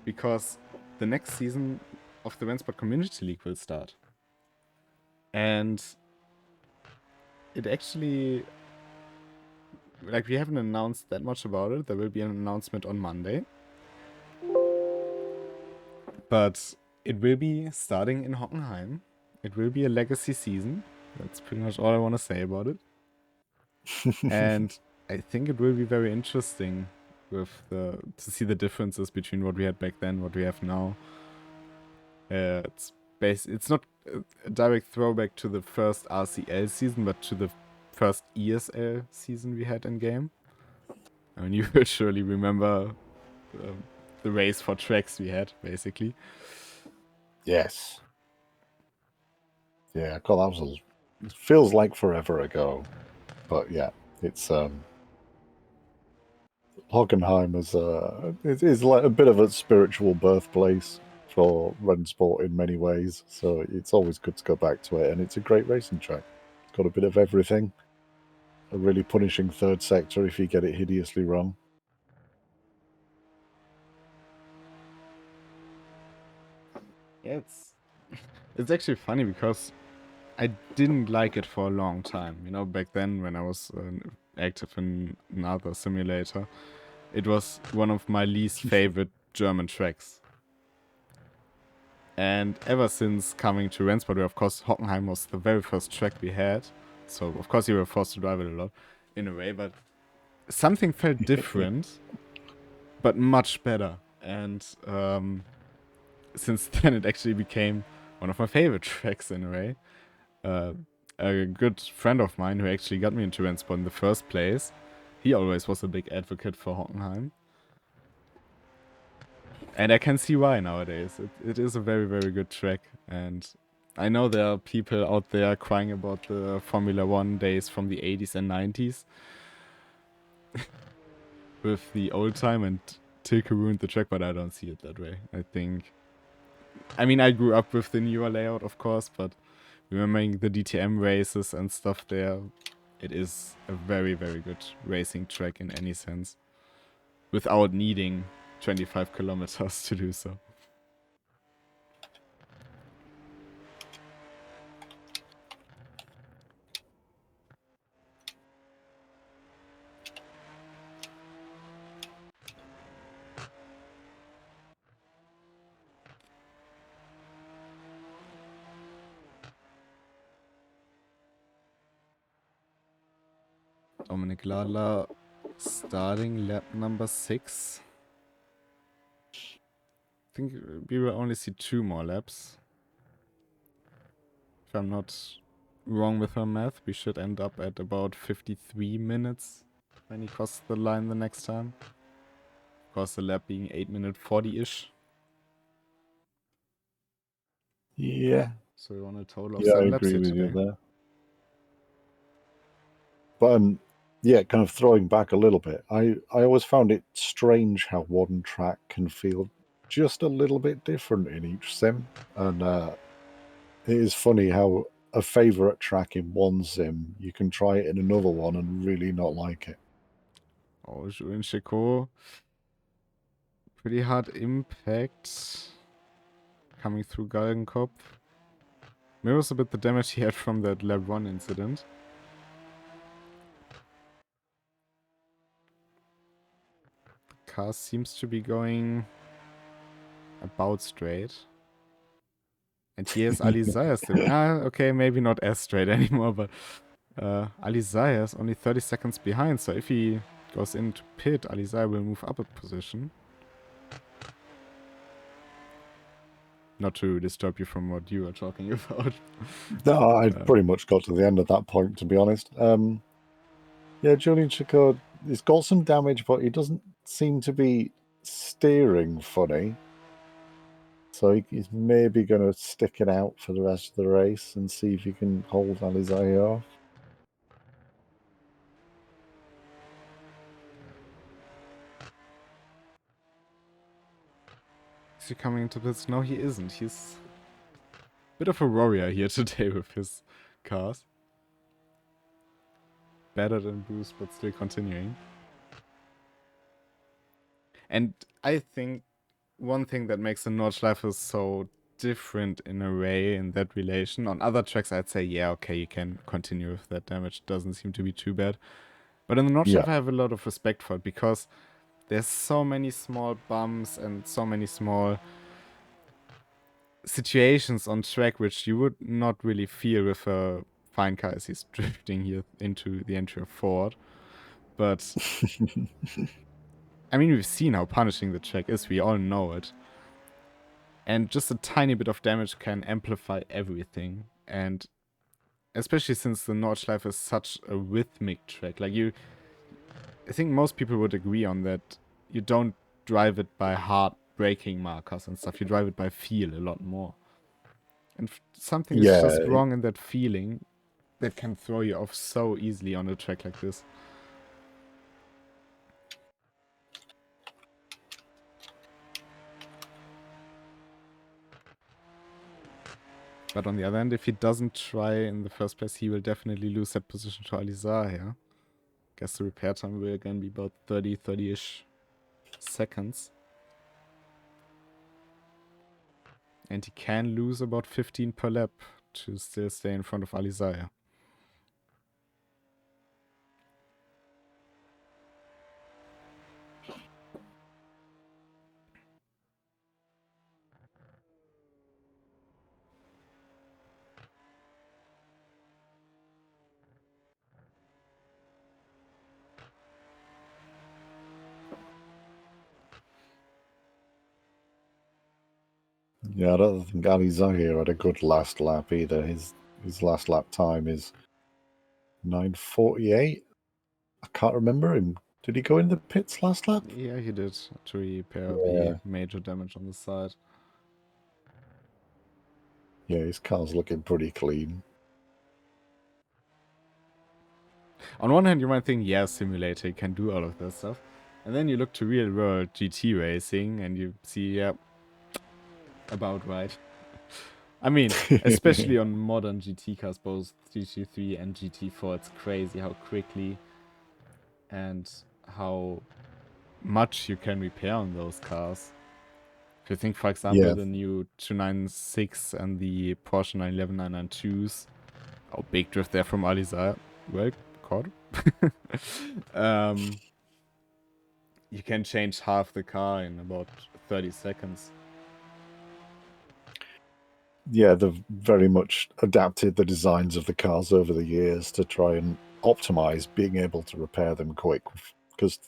because the next season of the RENNSPORT Community League will start. And it actually, like, we haven't announced that much about it. There will be an announcement on Monday. But it will be starting in Hockenheim. It will be a legacy season. That's pretty much all I want to say about it. And I think it will be very interesting with to see the differences between what we had back then, what we have now. It's not a direct throwback to the first RCL season, but to the first ESL season we had in game. I mean, you will surely remember the race for tracks we had, basically. Yes. Yeah, God, that was it feels like forever ago. But yeah, it's Hockenheim is like a bit of a spiritual birthplace for RENNSPORT in many ways. So it's always good to go back to it, and it's a great racing track. It's got a bit of everything. A really punishing third sector if you get it hideously wrong. Yeah, it's actually funny because I didn't like it for a long time. You know, back then when I was active in another simulator, it was one of my least favorite German tracks. And ever since coming to RENNSPORT, where of course Hockenheim was the very first track we had, so of course you were forced to drive it a lot, in a way, but something felt different, but much better. And since then it actually became one of my favorite tracks in a way. A good friend of mine who actually got me into RENNSPORT in the first place, he always was a big advocate for Hockenheim. And I can see why nowadays. It is a very, very good track. And I know there are people out there crying about the Formula One days from the 80s and 90s with the old time and Tilke ruined the track, but I don't see it that way. I mean, I grew up with the newer layout, of course, but remembering the DTM races and stuff there, it is a very, very good racing track in any sense, without needing 25 kilometers to do so. Dominic Ladler starting lap number 6. think we will only see 2 more laps. If I'm not wrong with her math, we should end up at about 53 minutes when he crosses the line the next time. Of course, the lap being 8 minute 40-ish. Yeah. So we're on a total of Yeah, I 7 laps agree here with you today. there. But yeah, kind of throwing back a little bit, I always found it strange how one track can feel just a little bit different in each sim. And it is funny how a favorite track in one sim, you can try it in another one and really not like it. Oh, Julian Chico. Pretty hard impact coming through Galgenkopf. Mirrors a bit the damage he had from that lap 1 incident. The car seems to be going about straight. And here's Ali Zayas doing... okay, maybe not as straight anymore, but Ali Zayas only 30 seconds behind, so if he goes into pit, Ali Zaya will move up a position. Not to disturb you from what you were talking about. No, I pretty much got to the end of that point, to be honest. Yeah, Julian Chico, he's got some damage, but he doesn't seem to be steering funny. So he's maybe going to stick it out for the rest of the race and see if he can hold Alizai off. Is he coming into pits? No, he isn't. He's a bit of a warrior here today with his cars. Better than Bruce, but still continuing. And I think one thing that makes the Nordschleife so different in a way in that relation. On other tracks, I'd say, yeah, okay, you can continue with that damage. Doesn't seem to be too bad. But in the Nordschleife, I have a lot of respect for it because there's so many small bumps and so many small situations on track which you would not really feel with a fine car as he's drifting here into the entry of Ford. But I mean, we've seen how punishing the track is. We all know it. And just a tiny bit of damage can amplify everything. And especially since the Nordschleife is such a rhythmic track. Like I think most people would agree on that. You don't drive it by hard braking markers and stuff. You drive it by feel a lot more. And something is just wrong in that feeling that can throw you off so easily on a track like this. But on the other hand, if he doesn't try in the first place, he will definitely lose that position to Alizar here. Guess the repair time will again be about 30-ish seconds. And he can lose about 15 per lap to still stay in front of Alizar. Yeah, I don't think Ali Zahir had a good last lap either. His last lap time is 9:48. I can't remember him. Did he go in the pits last lap? Yeah, he did, to repair the major damage on the side. Yeah, his car's looking pretty clean. On one hand, you might think, yeah, simulator can do all of that stuff. And then you look to real world GT racing and you see, yeah, about right. I mean, especially on modern GT cars, both GT3 and GT4, it's crazy how quickly and how much you can repair on those cars. If you think, for example, the new 296 and the Porsche 911 992s, oh, big drift there from Alizar. Well caught. You can change half the car in about 30 seconds. Yeah, they've very much adapted the designs of the cars over the years to try and optimize being able to repair them quick. Because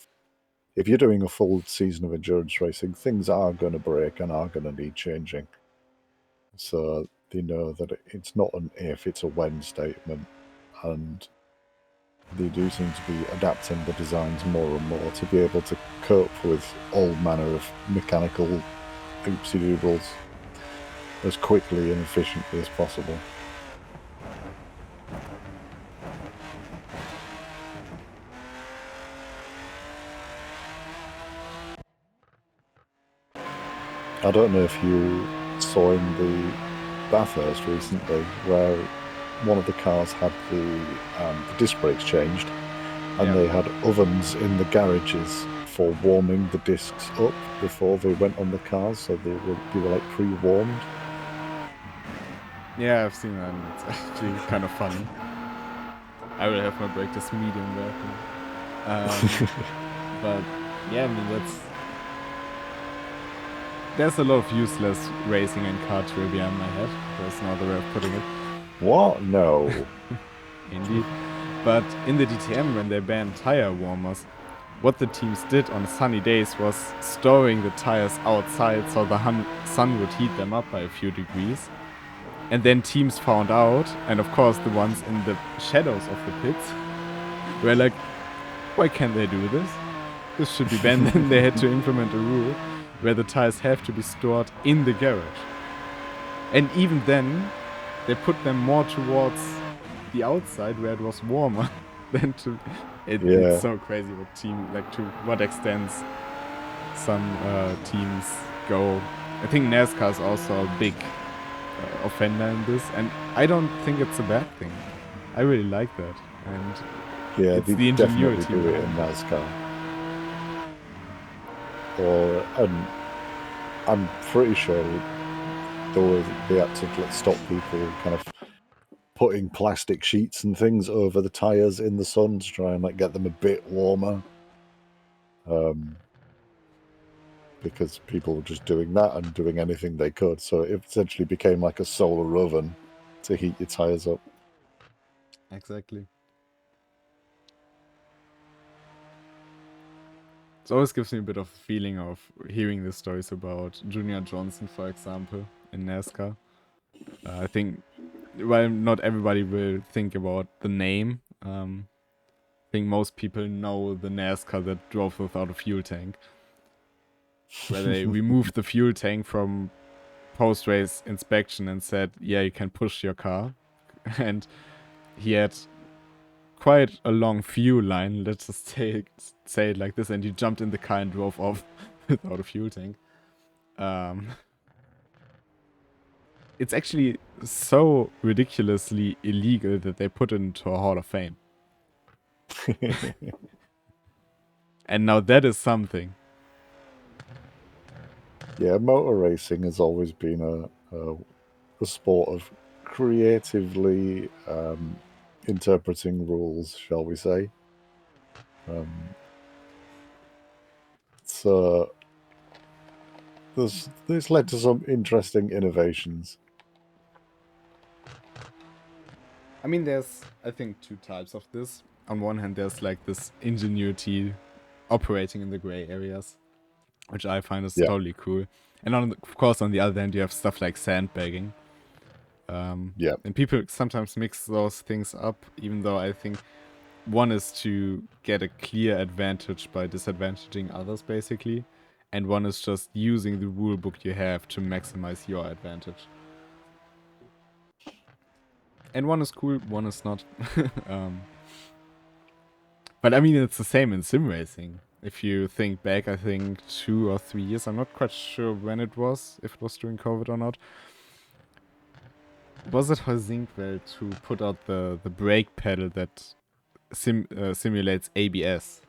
if you're doing a full season of endurance racing, things are going to break and are going to need changing. So they know that it's not an if, it's a when statement, and they do seem to be adapting the designs more and more to be able to cope with all manner of mechanical oopsie-doodles as quickly and efficiently as possible. I don't know if you saw in the Bathurst recently where one of the cars had the disc brakes changed, and they had ovens in the garages for warming the discs up before they went on the cars, so they were like pre-warmed. Yeah, I've seen that, and it's actually kind of funny. I will have my brake disc medium working. But yeah, I mean, there's a lot of useless racing and car trivia in my head. There's no other way of putting it. What? No. Indeed. But in the DTM, when they banned tire warmers, what the teams did on sunny days was storing the tires outside so the sun would heat them up by a few degrees. And then teams found out, and of course the ones in the shadows of the pits were like, why can't they do this? This should be banned. Then they had to implement a rule where the tires have to be stored in the garage. And even then, they put them more towards the outside where it was warmer than to... It's so crazy to what extent some teams go. I think NASCAR is also a big offender in this, and I don't think it's a bad thing. I really like that, and it's the ingenuity do it in NASCAR. I'm pretty sure they had to stop people kind of putting plastic sheets and things over the tires in the sun to try and get them a bit warmer. Because people were just doing that and doing anything they could. So it essentially became like a solar oven to heat your tires up. Exactly. It always gives me a bit of a feeling of hearing the stories about Junior Johnson, for example, in NASCAR. I think, while not everybody will think about the name, I think most people know the NASCAR that drove without a fuel tank. Where they removed the fuel tank from post-race inspection and said, yeah, you can push your car. And he had quite a long fuel line, let's just say it like this, and he jumped in the car and drove off without a fuel tank. It's actually so ridiculously illegal that they put it into a Hall of Fame. And now that is something. Yeah, motor racing has always been a sport of creatively interpreting rules, shall we say. So this led to some interesting innovations. I mean, there's, I think, two types of this. On one hand, there's like this ingenuity operating in the gray areas, which I find is totally cool. And of course, on the other hand, you have stuff like sandbagging. And people sometimes mix those things up, even though I think one is to get a clear advantage by disadvantaging others, basically. And one is just using the rule book you have to maximize your advantage. And one is cool, one is not. But I mean, it's the same in sim racing. If you think back, I think 2 or 3 years, I'm not quite sure when it was, if it was during COVID or not. Was it Hosinkwell to put out the brake pedal that simulates ABS?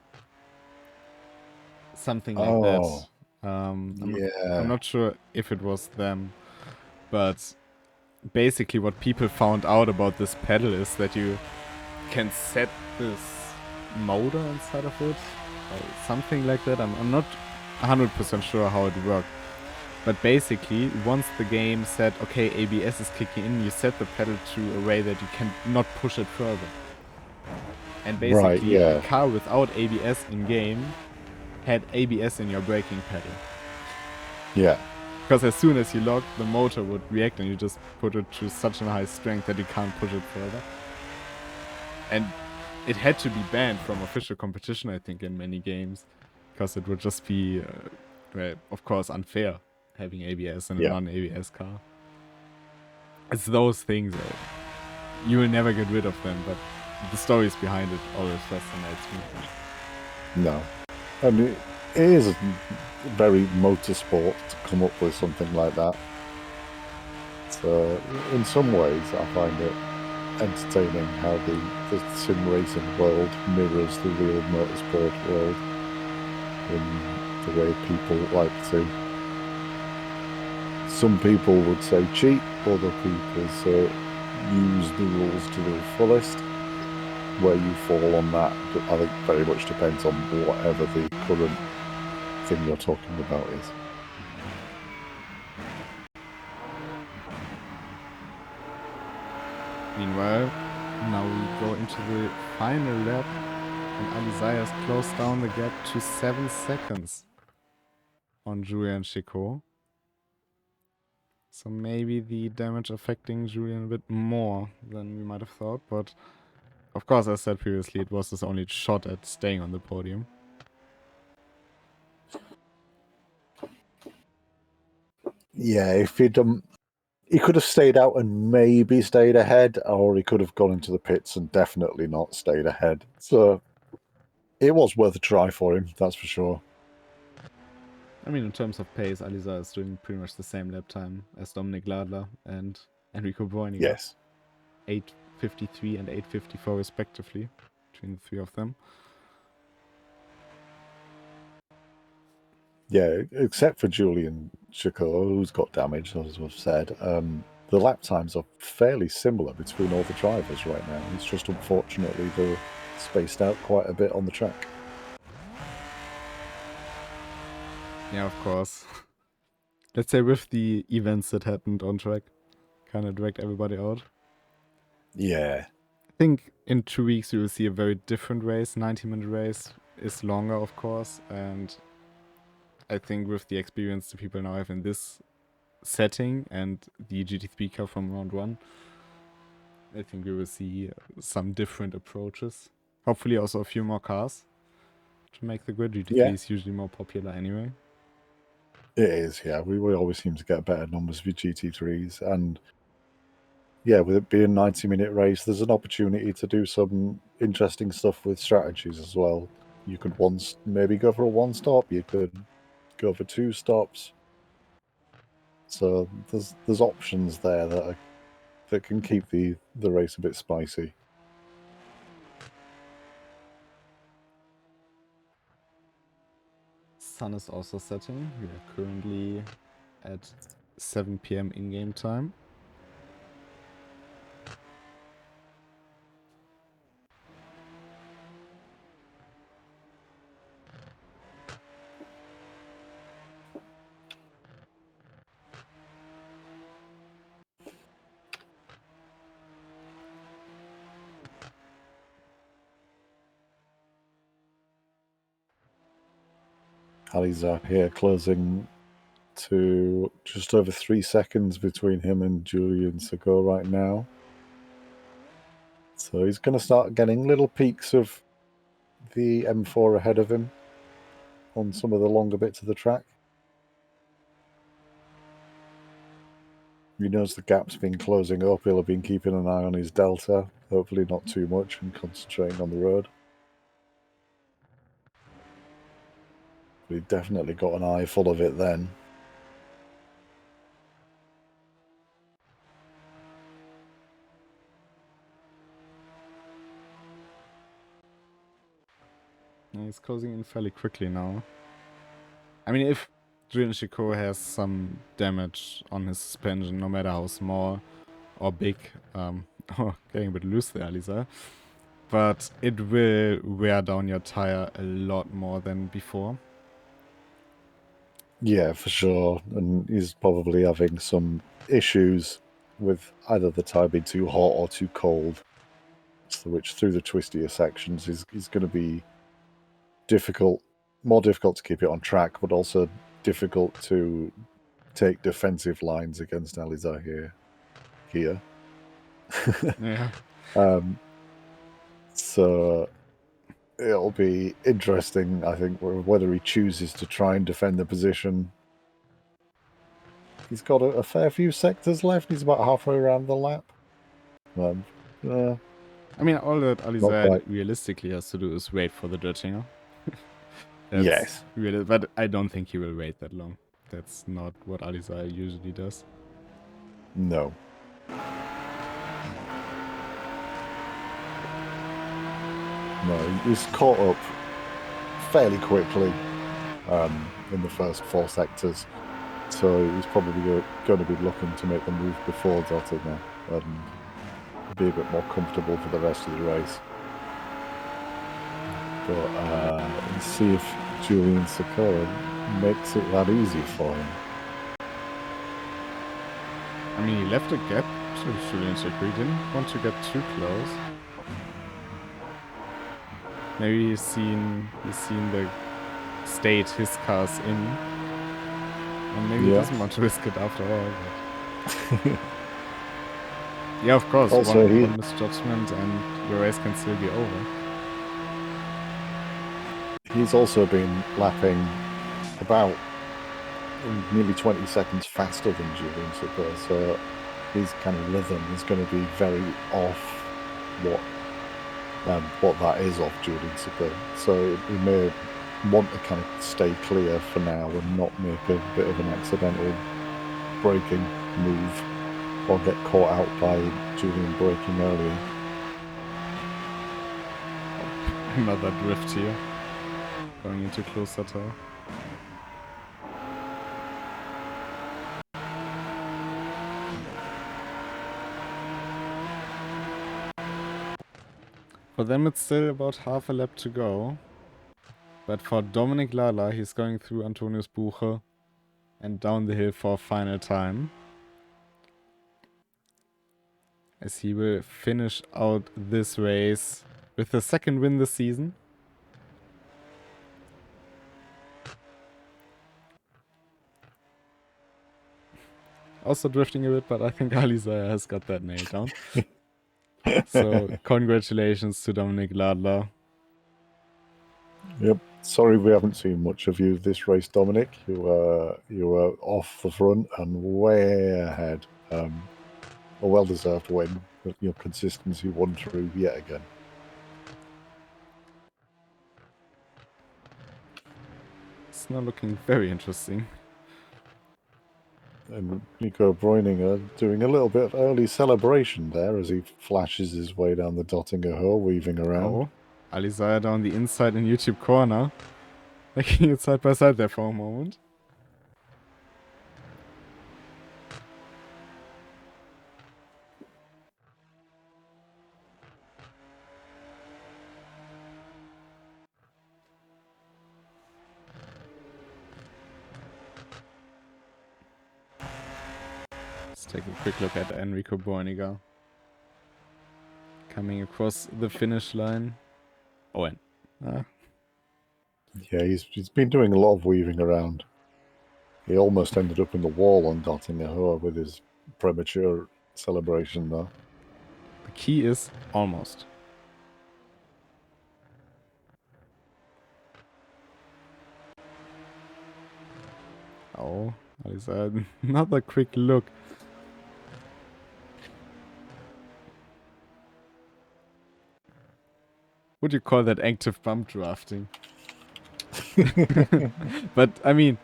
Something like that. I'm not sure if it was them, but basically what people found out about this pedal is that you can set this motor inside of it, or something like that. I'm not 100% sure how it worked. But basically, once the game said, okay, ABS is kicking in, you set the pedal to a way that you can not push it further. And basically, a car without ABS in-game had ABS in your braking pedal. Yeah. Because as soon as you lock, the motor would react and you just put it to such a high strength that you can't push it further. And it had to be banned from official competition, I think, in many games. Because it would just be, well, of course, unfair having ABS in a non-ABS car. It's those things. You will never get rid of them, but the stories behind it always fascinates me. No. I mean, it is very motorsport to come up with something like that. So, in some ways, I find it entertaining how the sim racing world mirrors the real motorsport world in the way people like to. Some people would say cheat, other people say use the rules to the fullest. Where you fall on that, I think, very much depends on whatever the current thing you're talking about is. Meanwhile, now we go into the final lap, and Alizai has closed down the gap to 7 seconds on Julian Chico. So maybe the damage affecting Julian a bit more than we might have thought, but of course, as I said previously, it was his only shot at staying on the podium. Yeah, if he could have stayed out and maybe stayed ahead, or he could have gone into the pits and definitely not stayed ahead. So it was worth a try for him, that's for sure. I mean, in terms of pace, Alizai is doing pretty much the same lap time as Dominik Ladler and Enrico Boiniger. Yes. 8:53 and 8:54 respectively, between the three of them. Yeah, except for Julian Chico, who's got damage, as we've said. The lap times are fairly similar between all the drivers right now. It's just unfortunately they're spaced out quite a bit on the track. Yeah, of course. Let's say with the events that happened on track, kind of dragged everybody out. Yeah. I think in 2 weeks you will see a very different race. 90-minute race is longer, of course, and I think with the experience the people now have in this setting and the GT3 car from round 1, I think we will see some different approaches. Hopefully also a few more cars to make the grid. GT3 is usually more popular anyway. It is, yeah. We always seem to get better numbers with GT3s, and yeah, with it being a 90-minute race, there's an opportunity to do some interesting stuff with strategies as well. You could maybe go for a one stop, you could go for 2 stops. So there's options there that can keep the race a bit spicy. Sun is also setting. We are currently at 7 PM in-game time. Ali's here closing to just over 3 seconds between him and Julian Chico right now. So he's going to start getting little peaks of the M4 ahead of him on some of the longer bits of the track. He knows the gap's been closing up. He'll have been keeping an eye on his delta, hopefully not too much, and concentrating on the road. But he definitely got an eye full of it then. He's closing in fairly quickly now. I mean, if Julian Chico has some damage on his suspension, no matter how small or big, getting a bit loose there, Lisa, but it will wear down your tire a lot more than before. Yeah, for sure. And he's probably having some issues with either the tire being too hot or too cold, which through the twistier sections is going to be difficult more difficult to keep it on track, but also difficult to take defensive lines against Alizar here. Yeah. So it'll be interesting, I think, whether he chooses to try and defend the position. He's got a fair few sectors left. He's about halfway around the lap. I mean, all that Not Alizar quite. realistically has to do is wait for the Dredginger. Yes. Really, but I don't think he will wait that long. That's not what Alizar usually does. No. No, he's caught up fairly quickly in the first 4 sectors. So he's probably going to be looking to make the move before Dottinger and be a bit more comfortable for the rest of the race. But let's see if Julian Sikora makes it that easy for him. I mean, he left a gap to Julian Sikora. He didn't want to get too close. Maybe he's seen the state his car's in. And maybe he doesn't want to risk it after all. But yeah, of course. Also, one misjudgment and your race can still be over. He's also been lapping about nearly 20 seconds faster than Julian Sikora, so his kind of rhythm is going to be very off what that is off Julian Sikora. So he may want to kind of stay clear for now and not make a bit of an accidental braking move or get caught out by Julian braking earlier. Another drift here. Going into closer tire. For them it's still about half a lap to go. But for Dominik Lala, he's going through Antonius Buche and down the hill for a final time. As he will finish out this race with the second win this season. Also drifting a bit, but I think Alizar has got that nailed down. So, congratulations to Dominik Ladler. Yep. Sorry we haven't seen much of you this race, Dominic. You were off the front and way ahead. A well-deserved win. Your consistency won through yet again. It's now looking very interesting. And Nico Breuninger doing a little bit of early celebration there as he flashes his way down the Dottinger Hill, weaving around. Oh, Alizar down the inside in YouTube corner. Making it side by side there for a moment. Let's take a quick look at Enrico Breuninger. Coming across the finish line. Oh, and yeah, he's been doing a lot of weaving around. He almost ended up in the wall on Dottinger Hill with his premature celebration, though. The key is almost. Oh, Alizar, another quick look. Would you call that active bump drafting? But, I mean,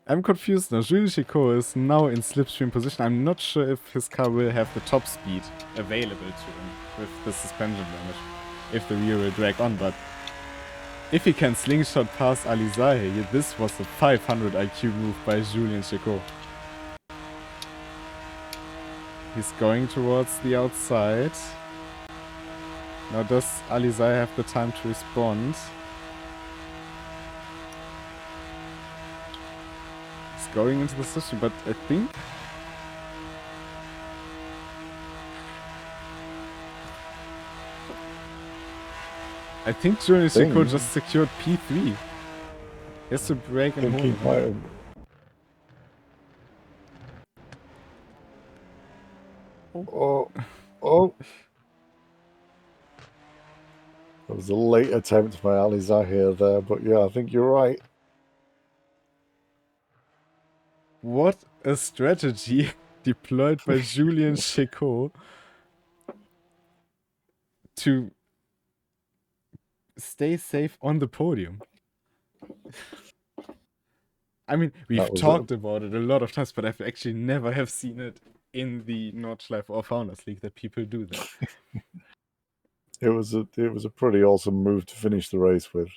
I'm confused now. Jules Chico is now in slipstream position. I'm not sure if his car will have the top speed available to him with the suspension damage, if the rear will drag on, but if he can slingshot past Alizar here, this was a 500 IQ move by Julian Chico. He's going towards the outside. Now does Alizar have the time to respond? He's going into the system, but I think... I think Julian Chico just secured P3. He has to break and hold. Oh. That was a late attempt by Ali Zahir there, but yeah, I think you're right. What a strategy deployed by Julian Chico to stay safe on the podium. I mean, we've talked about it a lot of times, but I've actually never have seen it in the Nordschleife or Founders League that people do that. It was a pretty awesome move to finish the race with.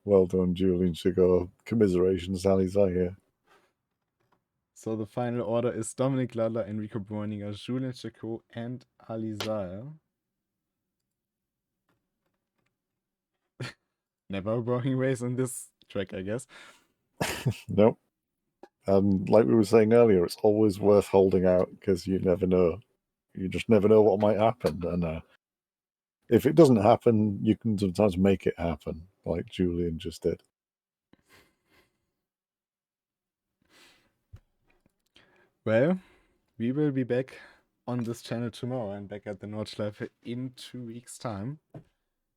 Well done, Julian Chico. Commiserations, Ali Zahir. So the final order is Dominic Lalla, Enrico Bräuninger, Julian Chico, and Ali Zahir. Never a boring race on this track, I guess. Nope. And like we were saying earlier, it's always worth holding out because you never know. You just never know what might happen. And if it doesn't happen, you can sometimes make it happen, like Julian just did. Well, we will be back on this channel tomorrow and back at the Nordschleife in 2 weeks' time.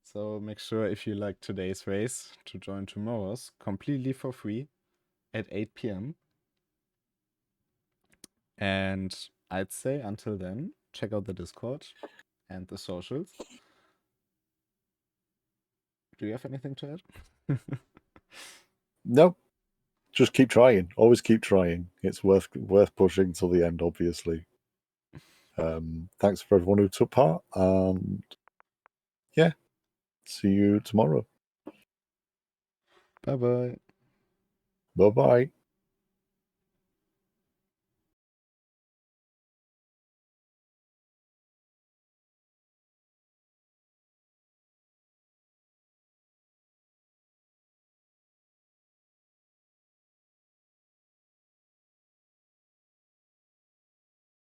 So make sure if you like today's race to join tomorrow's completely for free at 8 p.m. And I'd say until then, check out the Discord and the socials. Do you have anything to add? No. Just keep trying. Always keep trying. It's worth pushing till the end, obviously. Thanks for everyone who took part. And yeah, see you tomorrow. Bye-bye. Bye-bye.